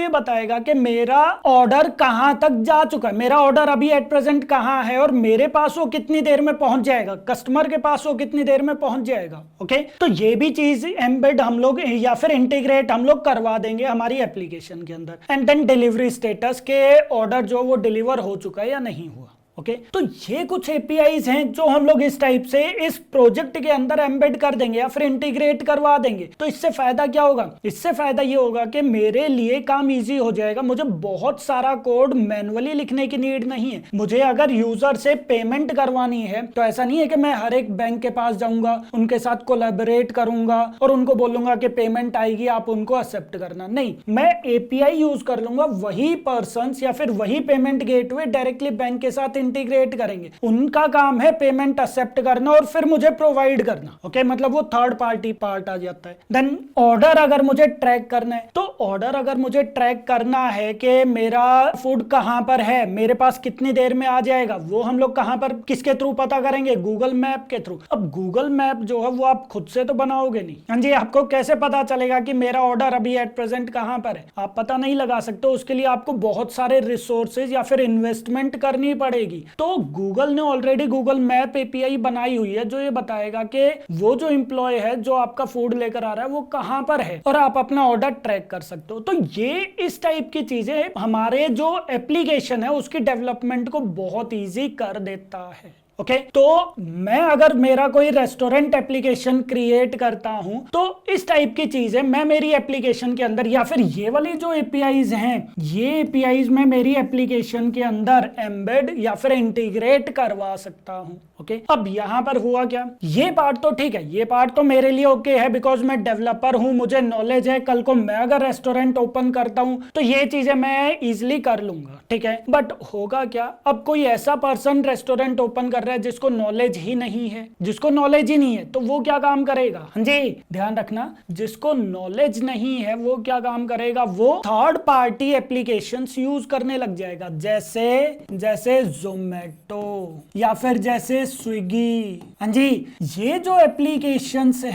बताएगा कि मेरा ऑर्डर कहां तक जा चुका है, मेरा ऑर्डर अभी एट प्रेजेंट कहां है और मेरे पास वो कितनी देर में पहुंच जाएगा, कस्टमर के पास वो कितनी देर में पहुंच जाएगा। ओके, तो ये भी चीज एम्बेड हम लोग या फिर इंटीग्रेट हम लोग करवा देंगे हमारी एप्लीकेशन के अंदर। एंड देन डिलीवरी स्टेटस के ऑर्डर जो वो डिलीवर हो चुका है या नहीं हुआ। ओके, तो ये कुछ एपीआईज हैं जो हम लोग इस टाइप से इस प्रोजेक्ट के अंदर एम्बेड कर देंगे या फिर इंटीग्रेट करवा देंगे। तो इससे फायदा क्या होगा, इससे फायदा ये होगा कि मेरे लिए काम इजी हो जाएगा, मुझे बहुत सारा कोड मैन्युअली लिखने की नीड नहीं है। मुझे अगर यूजर से पेमेंट करवानी है तो ऐसा नहीं है कि मैं हर एक बैंक के पास जाऊंगा, उनके साथ कोलैबोरेट करूंगा और उनको बोलूंगा कि पेमेंट आएगी, आप उनको एक्सेप्ट करना। नहीं, मैं एपीआई यूज कर लूंगा, वही पर्सन या फिर वही पेमेंट गेटवे डायरेक्टली बैंक के साथ इंटीग्रेट करेंगे। उनका काम है पेमेंट एक्सेप्ट करना और फिर मुझे प्रोवाइड करना। ओके, मतलब वो थर्ड पार्टी पार्ट आ जाता है। देन ऑर्डर अगर मुझे ट्रैक करना है, तो ऑर्डर अगर मुझे ट्रैक करना है कि मेरा फूड कहां पर है, मेरे पास कितनी देर में आ जाएगा, वो हम लोग कहां पर किसके थ्रू पता करेंगे, गूगल मैप के थ्रू। अब गूगल मैप जो है वो आप खुद से तो बनाओगे नहीं। हाँ जी, आपको कैसे पता चलेगा कि मेरा ऑर्डर अभी एट प्रेजेंट कहां पर है, आप पता नहीं लगा सकते। उसके लिए आपको बहुत सारे रिसोर्सेज या फिर इन्वेस्टमेंट करनी पड़ेगी। मिलेगी। तो गूगल ने ऑलरेडी गूगल मैप एपीआई बनाई हुई है जो ये बताएगा कि वो जो एम्प्लॉय है जो आपका फूड लेकर आ रहा है वो कहां पर है और आप अपना ऑर्डर ट्रैक कर सकते हो। तो ये इस टाइप की चीजें हमारे जो एप्लीकेशन है उसकी डेवलपमेंट को बहुत ईजी कर देता है। ओके तो मैं अगर मेरा कोई रेस्टोरेंट एप्लीकेशन क्रिएट करता हूं तो इस टाइप की चीजें मैं मेरी एप्लीकेशन के अंदर या फिर ये वाली जो एपीआईज हैं ये एपीआईज मैं मेरी एप्लीकेशन के अंदर एम्बेड या फिर इंटीग्रेट करवा सकता हूं। ओके अब यहां पर हुआ क्या, ये पार्ट तो ठीक है, ये पार्ट तो मेरे लिए ओके है बिकॉज मैं डेवलपर हूं, मुझे नॉलेज है। कल को मैं अगर रेस्टोरेंट ओपन करता हूं तो ये चीजें मैं इजिली कर लूंगा, ठीक है। बट होगा क्या, अब कोई ऐसा पर्सन रेस्टोरेंट ओपन कर रहा है जिसको नॉलेज ही नहीं है, जिसको नॉलेज ही नहीं है तो वो क्या काम करेगा। हाँ जी ध्यान रखना, जिसको नॉलेज नहीं है वो क्या काम करेगा, वो थर्ड पार्टी एप्लीकेशंस यूज करने लग जाएगा, जैसे जोमेटो या फिर जैसे स्विगी। हाँ जी ये जो एप्लीकेशंस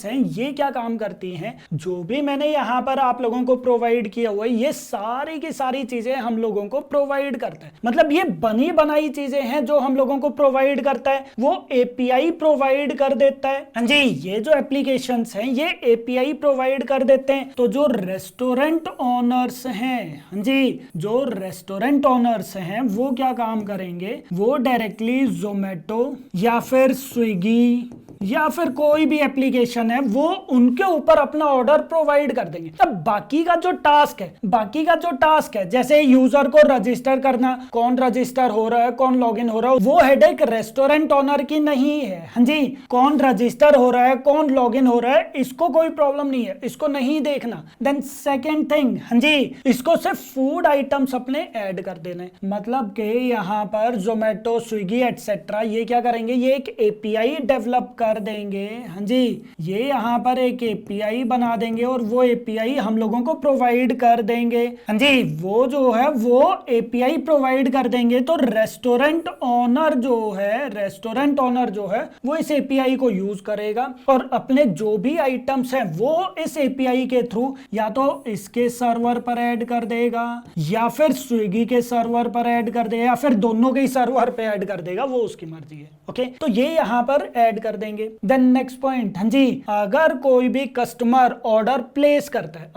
हैं ये क्या काम करती हैं, जो भी मैंने यहाँ पर आप लोगों को प्रोवाइड किया हुआ है ये सारी की सारी चीजें हम लोगों को प्रोवाइड करता है। मतलब ये बनी बनाई चीजें हैं जो हम लोगों को प्रोवाइड करता है, वो एपीआई प्रोवाइड कर देता है। हाँ जी ये जो एप्लीकेशंस हैं ये एपीआई प्रोवाइड कर देते हैं। तो जो रेस्टोरेंट ओनर्स हैं, हाँ जी जो रेस्टोरेंट ओनर्स हैं वो क्या काम करेंगे, वो डायरेक्टली जोमेटो या फिर स्विगी या फिर कोई भी एप्लीकेशन है वो उनके ऊपर अपना ऑर्डर प्रोवाइड कर देंगे। अब बाकी का जो टास्क है जैसे यूजर को रजिस्टर करना, कौन रजिस्टर हो रहा है कौन लॉगिन हो रहा है वो हेडेक रेस्टोरेंट ओनर की नहीं है। हाँ जी कौन रजिस्टर हो रहा है कौन लॉगिन हो रहा है इसको कोई प्रॉब्लम नहीं है, इसको नहीं देखना। देन सेकेंड थिंग, हाँ जी इसको सिर्फ फूड आइटम्स अपने ऐड कर देने, मतलब कि यहाँ पर जोमेटो स्विगी एटसेट्रा ये क्या करेंगे, ये एक एपीआई डेवलप कर देंगे। हाँ जी ये यहाँ पर एक एपीआई बना देंगे और वो एपीआई हम लोगों को प्रोवाइड कर देंगे। हाँ जी वो जो है वो एपीआई प्रोवाइड कर देंगे तो रेस्टोरेंट ओनर जो है वो इस एपीआई को यूज करेगा और अपने जो भी आइटम्स हैं वो इस एपीआई के थ्रू या तो इसके सर्वर पर ऐड कर देगा या फिर स्विगी के सर्वर पर ऐड कर देगा या फिर दोनों के सर्वर पे ऐड कर देगा, वो उसकी मर्जी है। ओके तो ये यहाँ पर ऐड कर देंगे। देन नेक्स्ट पॉइंट, हाँ जी अगर कोई भी कस्टमर ऑर्डर प्लेस करता है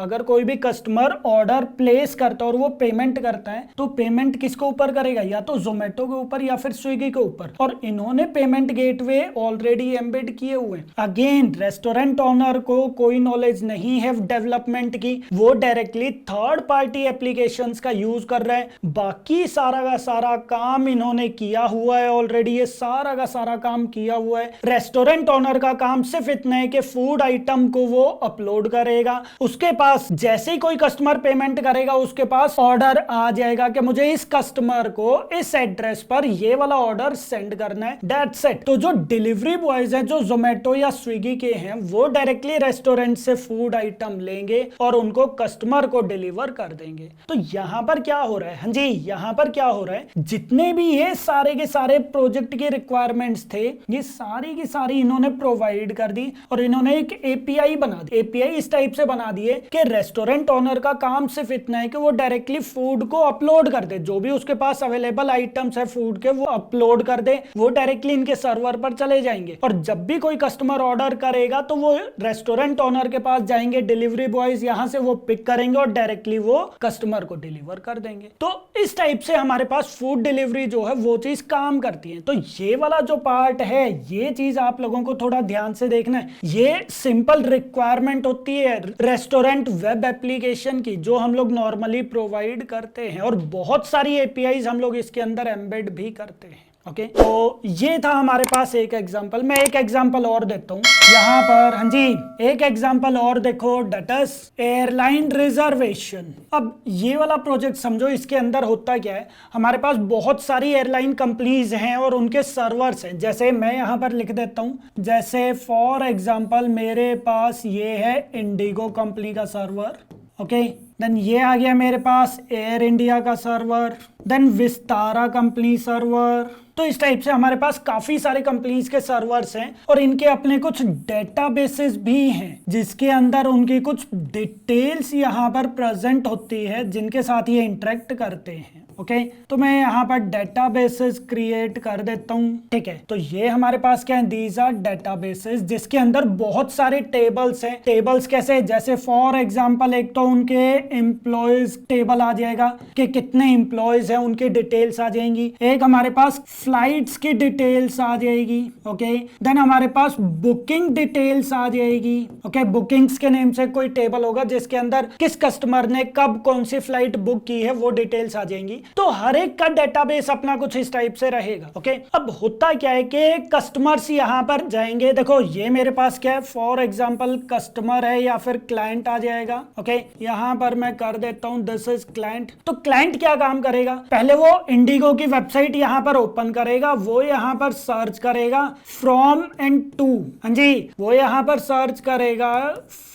और वो पेमेंट करता है तो पेमेंट किसके ऊपर करेगा, या तो जोमेटो के ऊपर या फिर स्विगी के ऊपर, और इन्होंने पेमेंट गेटवे ऑलरेडी एम्बेड किए हुए हैं। अगेन रेस्टोरेंट ओनर को कोई नॉलेज नहीं है डेवलपमेंट की, वो डायरेक्टली थर्ड पार्टी एप्लीकेशंस का यूज कर रहा है। बाकी सारा का सारा काम इन्होंने किया हुआ है ऑलरेडी, ये सारा का सारा काम किया हुआ है। रेस्टोरेंट ओनर का काम सिर्फ इतना है कि फूड आइटम को वो अपलोड करेगा, उसके पास जैसे ही कोई कस्टमर पेमेंट करेगा उसके पास ऑर्डर आ जाएगा कि मुझे इस कस्टमर को इस एड्रेस पर ये वाला ऑर्डर सेंड करना है, दैट्स इट। तो जो डिलीवरी बॉयज हैं जो जोमेटो या स्विगी के हैं वो डायरेक्टली रेस्टोरेंट से फूड आइटम लेंगे और उनको कस्टमर को डिलीवर कर देंगे। तो यहां पर क्या हो रहा है, हाँ जी यहां पर क्या हो रहा है, जितने भी ये सारे के सारे प्रोजेक्ट के रिक्वायरमेंट्स थे ये सारी की सारी इन्होंने प्रोवाइड कर दी और इन्होंने एक एपीआई बना दी। एपीआई इस टाइप से बना दिए कि रेस्टोरेंट ओनर का काम सिर्फ इतना है कि वो डायरेक्टली फूड को अपलोड कर दे, जो भी उसके पास अवेलेबल आइटम्स है फूड के वो अपलोड कर दे, वो डायरेक्टली इनके सर्वर पर चले जाएंगे और जब भी कोई कस्टमर ऑर्डर करेगा तो वो रेस्टोरेंट ओनर के पास जाएंगे, डिलीवरी बॉयज यहां से वो पिक करेंगे और डायरेक्टली वो कस्टमर को डिलीवर कर देंगे। तो इस टाइप से हमारे पास फूड डिलीवरी जो है वो चीज काम करती है। तो ये वाला जो पार्ट है ये चीज आप लोगों को थोड़ा ध्यान से देखना है। ये सिंपल रिक्वायरमेंट होती है रेस्टोरेंट वेब एप्लीकेशन की जो हम लोग नॉर्मली प्रोवाइड करते हैं और बहुत सारी एपीआईज हम लोग इसके अंदर एम्बेड भी करते हैं। ओके तो ये था हमारे पास एक एग्जांपल। मैं एक एग्जांपल और देता हूं यहाँ पर, हाँ जी एक एग्जांपल और देखो, दैट इज एयरलाइन रिजर्वेशन। अब ये वाला प्रोजेक्ट समझो, इसके अंदर होता क्या है, हमारे पास बहुत सारी एयरलाइन कंपनीज हैं और उनके सर्वर्स हैं। जैसे मैं यहाँ पर लिख देता हूँ, जैसे फॉर एग्जाम्पल मेरे पास ये है इंडिगो कंपनी का सर्वर, ओके देन ये आ गया मेरे पास एयर इंडिया का server, then Vistara company server. तो इस टाइप से हमारे पास काफी सारे कंपनीज के सर्वर्स हैं और इनके अपने कुछ डेटाबेसेस भी हैं जिसके अंदर उनकी कुछ डिटेल्स यहाँ पर प्रेजेंट होती है जिनके साथ ये इंटरेक्ट करते हैं। ओके तो मैं यहाँ पर डेटाबेसेस क्रिएट कर देता हूँ। ठीक है, तो ये हमारे पास क्या है, दीज आर डेटाबेसेस जिसके अंदर बहुत सारे टेबल्स हैं। टेबल्स कैसे, जैसे फॉर एग्जांपल एक तो उनके एम्प्लॉयज टेबल आ जाएगा कि कितने एम्प्लॉयज हैं उनकी डिटेल्स आ जाएंगी। एक हमारे पास फ्लाइट्स की डिटेल्स आ जाएगी। ओके देन हमारे पास बुकिंग डिटेल्स आ जाएगी। ओके बुकिंग्स के नेम से कोई टेबल होगा जिसके अंदर किस कस्टमर ने कब कौन सी फ्लाइट बुक की है वो डिटेल्स आ जाएंगी। तो हर एक का डेटाबेस अपना कुछ इस टाइप से रहेगा। ओके अब होता क्या है कि कस्टमर्स यहां पर जाएंगे, देखो ये मेरे पास क्या है, फॉर एग्जांपल कस्टमर है या फिर क्लाइंट आ जाएगा। ओके यहां पर मैं कर देता हूं दिस इज क्लाइंट। तो क्लाइंट क्या काम करेगा, पहले वो इंडिगो की वेबसाइट यहां पर ओपन करेगा, वो यहां पर सर्च करेगा फ्रॉम एंड टू। हाँ जी, वो यहां पर सर्च करेगा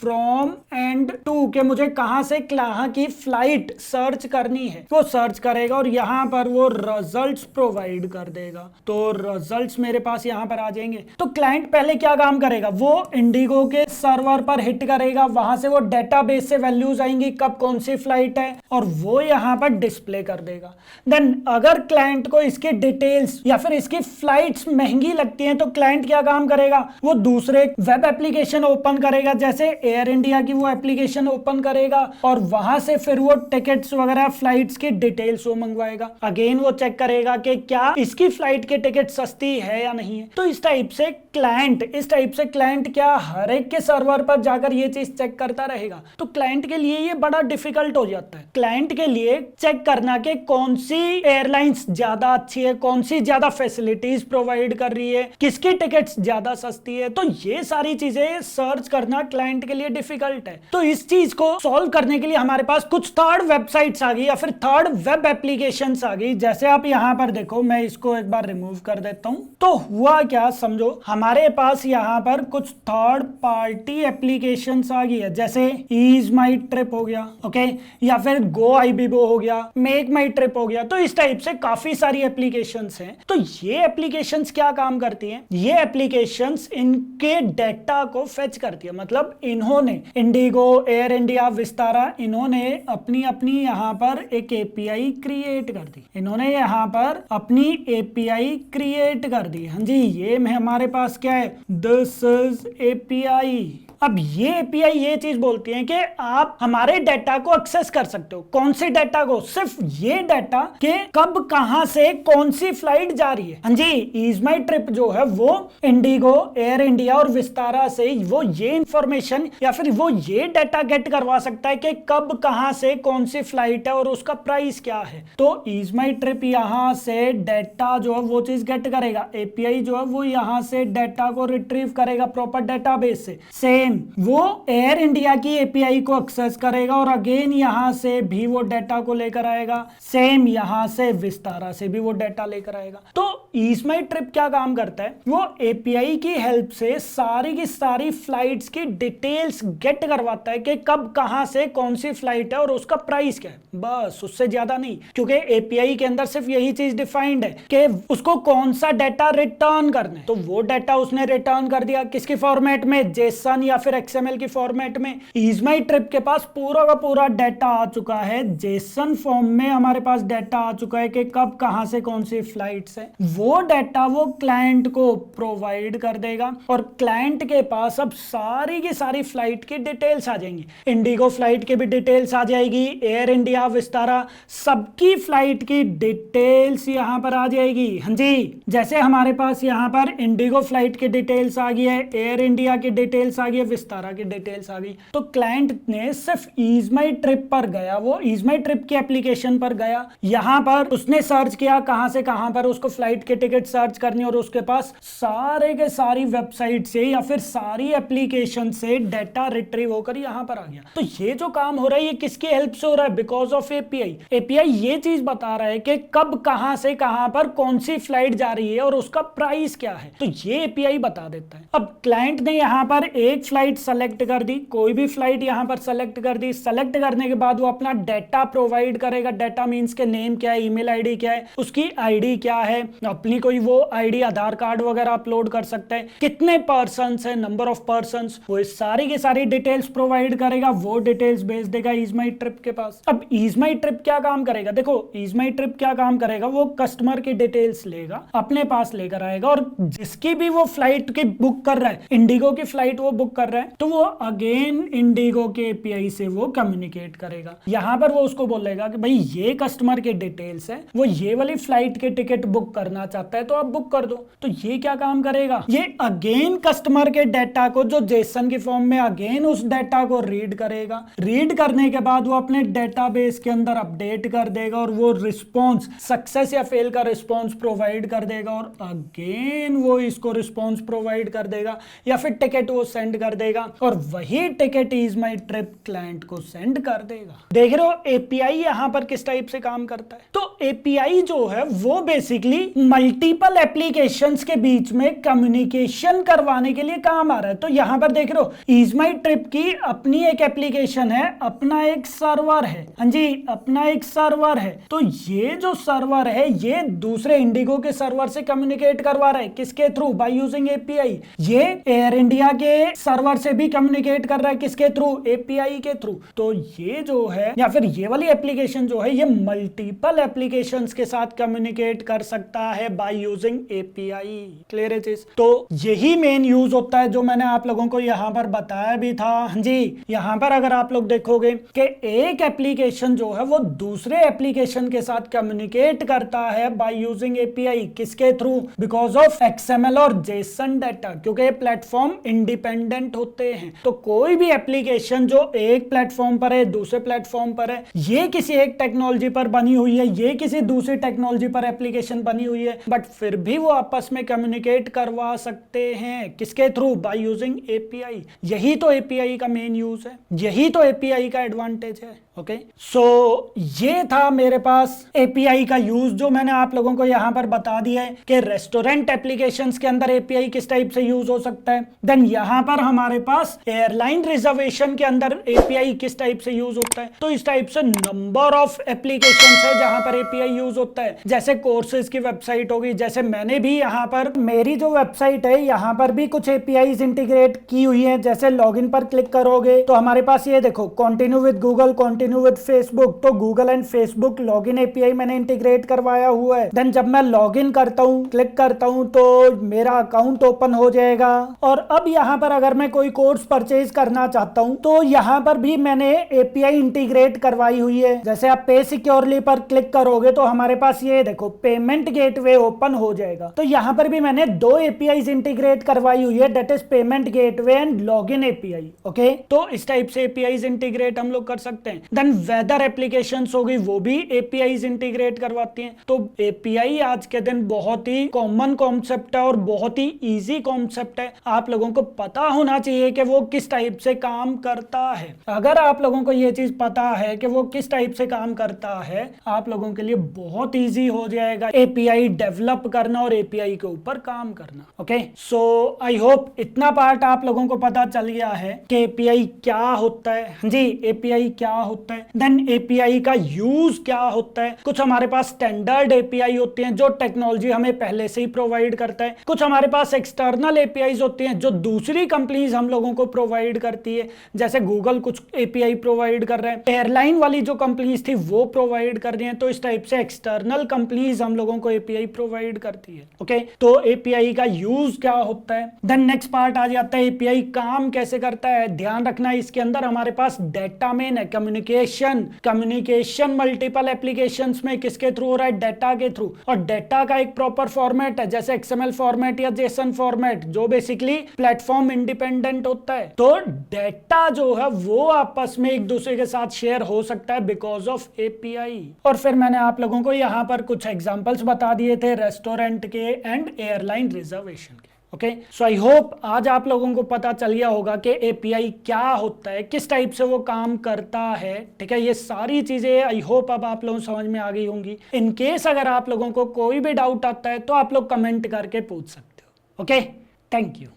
फ्रॉम एंड टू के मुझे कहां से कहां की फ्लाइट सर्च करनी है, वो सर्च करेगा और यहां पर वो रिजल्ट्स प्रोवाइड कर देगा। तो रिजल्ट्स मेरे पास यहां पर आ जाएंगे। तो क्लाइंट पहले क्या काम करेगा, वो इंडिगो के सर्वर पर हिट करेगा, वहां से वो डेटाबेस से वैल्यूज आएंगी कब कौन सी फ्लाइट है और वो यहां पर डिस्प्ले कर देगा। देन अगर क्लाइंट को इसके डिटेल्स या फिर इसकी फ्लाइट्स महंगी लगती हैं तो क्लाइंट क्या काम करेगा, वो दूसरे वेब एप्लीकेशन ओपन करेगा, जैसे एयर इंडिया की वो एप्लीकेशन ओपन करेगा और वहां से फिर वो टिकट्स वगैरह फ्लाइट्स की डिटेल्स वो मंगवाएगा। अगेन वो चेक करेगा कि क्या इसकी फ्लाइट की टिकट सस्ती है या नहीं है। तो इस टाइप से क्लाइंट क्या हर एक के सर्वर पर जाकर ये चीज चेक करता रहेगा। तो क्लाइंट के लिए ये बड़ा डिफिकल्ट हो जाता है, क्लाइंट के लिए चेक करना कि कौन सी एयरलाइंस ज्यादा अच्छी है, कौन सी ज्यादा फैसिलिटीज प्रोवाइड कर रही है, किसकी टिकट्स ज्यादा सस्ती है। तो ये सारी चीजें सर्च करना क्लाइंट के लिए डिफिकल्ट है। तो इस चीज को सॉल्व करने के लिए हमारे पास कुछ थर्ड वेबसाइट्स आ गई या फिर थर्ड वेब एप्लीकेशंस आ गई। जैसे आप यहां पर देखो, मैं इसको एक बार रिमूव कर देता हूं। तो हुआ क्या, समझो हमारे पास यहां पर कुछ थर्ड पार्टी एप्लीकेशंस आ गई है, जैसे ईज माई ट्रिप हो गया, ओके, या फिर गो आईबीबो हो गया, मेक माई ट्रिप हो गया। तो इस टाइप से काफी सारी एप्लीकेशंस हैं। तो ये एप्लीकेशंस क्या काम करती हैं, ये एप्लीकेशंस इनके डेटा को फेच करती है। मतलब इन्होंने इंडिगो, एयर इंडिया, विस्तारा, इन्होंने अपनी अपनी यहां पर एक एपीआई क्रिएट कर दी। इन्होंने यहाँ पर अपनी एपीआई क्रिएट कर दी। हाँ जी, ये हमारे पास क्या है, दिस इज एपीआई। अब ये एपीआई ये चीज बोलती है कि आप हमारे डेटा को एक्सेस कर सकते हो। कौन से डेटा को, सिर्फ ये डेटा कि कब कहां से कौन सी फ्लाइट जा रही है। हाँ जी, ईज माई ट्रिप जो है वो इंडिगो, एयर इंडिया और विस्तारा से वो ये इंफॉर्मेशन या फिर वो ये डेटा गेट करवा सकता है कि कब कहां से कौन सी फ्लाइट है और उसका प्राइस क्या है। तो ईज माई ट्रिप यहां से डेटा जो है वो चीज गेट करेगा, एपीआई जो है वो यहां से डेटा को रिट्रीव करेगा प्रॉपर डेटाबेस से। सेम वो एयर इंडिया की एपीआई को एक्सेस करेगा और अगेन यहां से भी वो डेटा को लेकर आएगा। सेम यहां से विस्तारा से भी वो डेटा लेकर आएगा। तो ईज माई ट्रिप क्या काम करता है, वो एपीआई की हेल्प से सारी की सारी फ्लाइट्स की डिटेल्स गेट करवाता है कि कब कहां से कौन सी फ्लाइट है और उसका प्राइस क्या है, बस उससे ज्यादा नहीं। क्योंकि एपीआई के अंदर सिर्फ यही चीज डिफाइंड है कि उसको कौन सा डेटा रिटर्न करना है। तो वो डेटा उसने रिटर्न कर दिया किसकी फॉर्मेट में, जेसन या फिर एक्सएमएल की फॉर्मेट में। ईज माई ट्रिप के पास पूरा का पूरा डेटा आ चुका है, जेसन फॉर्म में हमारे पास डेटा आ चुका है कि कब कहां से कौन सी फ्लाइट्स है। वो डेटा वो क्लाइंट को प्रोवाइड कर देगा और क्लाइंट के पास अब सारी की सारी फ्लाइट की डिटेल्स आ जाएंगी। इंडिगो फ्लाइट की भी डिटेल्स आ जाएगी, एयर इंडिया, विस्तारा, सबकी फ्लाइट की डिटेल्स यहां पर आ जाएगी। हाँ जी, जैसे हमारे पास यहां पर इंडिगो फ्लाइट की डिटेल्स आ गई है, एयर इंडिया की डिटेल्स आ गई है, विस्तारा की डिटेल्स आ गई। तो क्लाइंट ने सिर्फ ईज माई ट्रिप पर गया, वो ईज माई ट्रिप की एप्लीकेशन पर गया, यहां पर उसने सर्च किया कहां से कहां पर उसको फ्लाइट के टिकट सर्च करनी और उसके पास सारे के सारी वेबसाइट से या फिर सारी एप्लीकेशन से डेटा रिट्रीव होकर यहां पर आ गया। तो ये जो काम हो रहा है ये किसकी हेल्प से हो रहा है, बिकॉज ऑफ एपीआई। एपीआई ये चीज बता रहा है कि कब कहां से कहां पर कौन सी फ्लाइट जा रही है और उसका प्राइस क्या है। तो ये एपीआई बता देता है। अब क्लाइंट ने यहां पर एक फ्लाइट सेलेक्ट कर दी, कोई भी फ्लाइट यहाँ पर सेलेक्ट कर दी। सेलेक्ट करने के बाद वो अपना डाटा प्रोवाइड करेगा। डाटा मींस के नेम क्या है, ईमेल आईडी क्या है, उसकी आईडी क्या है, अपनी कोई वो आईडी आधार कार्ड वगैरह अपलोड कर सकते हैं, कितने पर्सन्स है, नंबर ऑफ पर्सन्स, वो सारी की सारी डिटेल्स प्रोवाइड करेगा। वो डिटेल्स भेज देगा ईज माई ट्रिप के पास। अब ईज माई ट्रिप क्या काम करेगा, देखो ईज माई ट्रिप क्या काम करेगा, वो कस्टमर की डिटेल्स लेगा, अपने पास लेकर आएगा, और जिसकी भी वो फ्लाइट की बुक कर रहा है, इंडिगो की फ्लाइट वो बुक कर रहा है, तो वो अगेन इंडिगो के एपीआई से वो कम्युनिकेट करेगा। यहां पर वो उसको बोलेगा कि भाई ये कस्टमर के डिटेल्स है, वो ये वाली फ्लाइट के टिकट बुक करना चाहता है तो आप बुक कर दो। तो ये क्या काम करेगा, ये अगेन कस्टमर के डाटा को जो जेसन की फॉर्म में अगेन उस डाटा को रीड करेगा। रीड करने के बाद वो अपने डेटाबेस के अंदर अपडेट कर देगा और वो रिस्पॉन्स सक्सेस या फेल का रिस्पॉन्स प्रोवाइड कर देगा, और अगेन वो इसको रिस्पॉन्स प्रोवाइड कर देगा या फिर टिकट वो सेंड कर देगा, और वही टिकट ईज माई ट्रिप क्लाइंट को सेंड कर देगा। देख रहे हो एपीआई यहां पर किस टाइप से काम करता है। तो एपीआई जो है वो बेसिकली मल्टीपल एप्लीकेशंस के बीच में कम्युनिकेशन करवाने के लिए काम आ रहा है। तो यहां पर देख रहे हो ईज माई ट्रिप की अपनी एक एप्लीकेशन है, अपना एक सर्वर है, हाँ जी अपना एक सर्वर है। तो ये जो सर्वर है ये दूसरे इंडिगो के सर्वर से कम्युनिकेट करवा रहा है, किसके थ्रू, बाय यूजिंग एपीआई। ये एयर इंडिया के सर्वर से भी कम्युनिकेट कर रहा है, किसके थ्रू, एपीआई के थ्रू। तो ये जो है या फिर ये वाली एप्लीकेशन जो है ये मल्टीपल एप्लीकेशंस के साथ कम्युनिकेट कर सकता है बाय यूजिंग एपीआई। क्लियर है चीज। तो यही मेन यूज होता है जो मैंने आप लोगों को यहां पर बताया भी था। हाँ जी, यहां पर अगर आप लोग देखोगे कि एक एप्लीकेशन जो है वो दूसरे एप्लीकेशन के साथ कम्युनिकेट करता है बाय यूजिंग एपीआई, किसके थ्रू, बिकॉज ऑफ एक्सएमएल और जेसन डाटा, क्योंकि ये प्लेटफॉर्म इंडिपेंडेंट होते हैं। तो कोई भी एप्लीकेशन जो एक प्लेटफॉर्म पर है, दूसरे प्लेटफॉर्म पर है, ये किसी एक टेक्नोलॉजी पर बनी हुई है, ये किसी दूसरी टेक्नोलॉजी पर एप्लीकेशन बनी हुई है, बट फिर भी वो आपस में कम्युनिकेट करवा सकते हैं, किसके थ्रू, बाय यूजिंग एपीआई। यही तो एपीआई का मेन यूज है, यही तो एपीआई का एडवांटेज है। ओके सो ये था मेरे पास एपीआई का यूज जो मैंने आप लोगों को यहां पर बता दिया है कि रेस्टोरेंट एप्लीकेशंस के अंदर एपीआई किस टाइप से यूज हो सकता है। देन यहां पर हमारे पास एयरलाइन रिजर्वेशन के अंदर एपीआई किस टाइप से यूज होता है। तो इस टाइप से नंबर ऑफ एप्लीकेशंस है जहां पर एपीआई यूज होता है। जैसे कोर्सेज की वेबसाइट होगी, जैसे मैंने भी यहां पर मेरी जो वेबसाइट है यहां पर भी कुछ एपीआई इंटीग्रेट की हुई है। जैसे लॉगिन पर क्लिक करोगे तो हमारे पास ये देखो continue with Google, continue with Facebook. तो Google and Facebook login API मैंने इंटीग्रेट करवाया हुआ है। देन जब मैं लॉगिन करता हूं, क्लिक करता हूं तो मेरा अकाउंट ओपन हो जाएगा। और अब यहां पर अगर मैं कोई कोर्स परचेज करना चाहता हूं तो यहां पर भी मैंने एपीआई इंटीग्रेट करवाई हुई है। जैसे आप पे सिक्योरली पर क्लिक करोगे तो हमारे पास ये देखो पेमेंट गेटवे ओपन हो जाएगा। तो यहां पर भी मैंने दो एपीआई इंटीग्रेट करवाई हुई है, that is payment gateway and login API. Okay, तो इस टाइप से एपीआई इंटीग्रेट हम लोग कर सकते हैं। देन वेदर एप्लीकेशंस होगी वो भी एपीआई इंटीग्रेट करवाती हैं। तो एपीआई आज के दिन बहुत ही कॉमन कॉन्सेप्ट है और बहुत ही इजी कॉन्सेप्ट है। आप लोगों को पता होना चाहिए कि वो किस टाइप से काम करता है। अगर आप लोगों को ये चीज पता है कि वो किस टाइप से काम करता है, आप लोगों के लिए बहुत इजी हो जाएगा एपीआई डेवलप करना और एपीआई के ऊपर काम करना। ओके, सो आई होप इतना पार्ट आप लोगों को पता चल गया है कि एपीआई क्या होता है। जी, एपीआई क्या होता है, देन एपीआई का यूज क्या होता है। कुछ हमारे पास स्टैंडर्ड एपीआई होते हैं जो टेक्नोलॉजी हमें पहले से ही प्रोवाइड करता है। कुछ हमारे पास एक्सटर्नल एपीआई होती हैं जो दूसरी कंपनीज हम लोगों को प्रोवाइड करती है। जैसे गूगल कुछ एपीआई प्रोवाइड कर रहे हैं, एयरलाइन वाली जो कंपनीज थी वो प्रोवाइड कर रही हैं। तो इस टाइप से एक्सटर्नल कंपनीज हम लोगों को एपीआई प्रोवाइड करती है। ओके, तो एपीआई का यूज क्या होता है। देन नेक्स्ट पार्ट आ जाता है एपीआई काम कैसे करता है। ध्यान रखना इसके अंदर हमारे पास डेटा मेन है, कम्युनिकेशन मल्टीपल एप्लीकेशंस में किसके थ्रू हो रहा है, डाटा के थ्रू। और डाटा का एक प्रॉपर फॉर्मेट है जैसे एक्सएमएल फॉर्मेट या जेसन फॉर्मेट जो बेसिकली प्लेटफॉर्म इंडिपेंडेंट होता है। तो डाटा जो है वो आपस में एक दूसरे के साथ शेयर हो सकता है बिकॉज ऑफ एपीआई। और फिर मैंने आप लोगों को यहाँ पर कुछ एग्जांपल्स बता दिए थे रेस्टोरेंट के एंड एयरलाइन रिजर्वेशन के। ओके, सो आई होप आज आप लोगों को पता चल गया होगा कि एपीआई क्या होता है, किस टाइप से वो काम करता है। ठीक है, ये सारी चीजें आई होप अब आप लोगों को समझ में आ गई होंगी। इन केस अगर आप लोगों को कोई भी डाउट आता है तो आप लोग कमेंट करके पूछ सकते हो। Okay, thank you.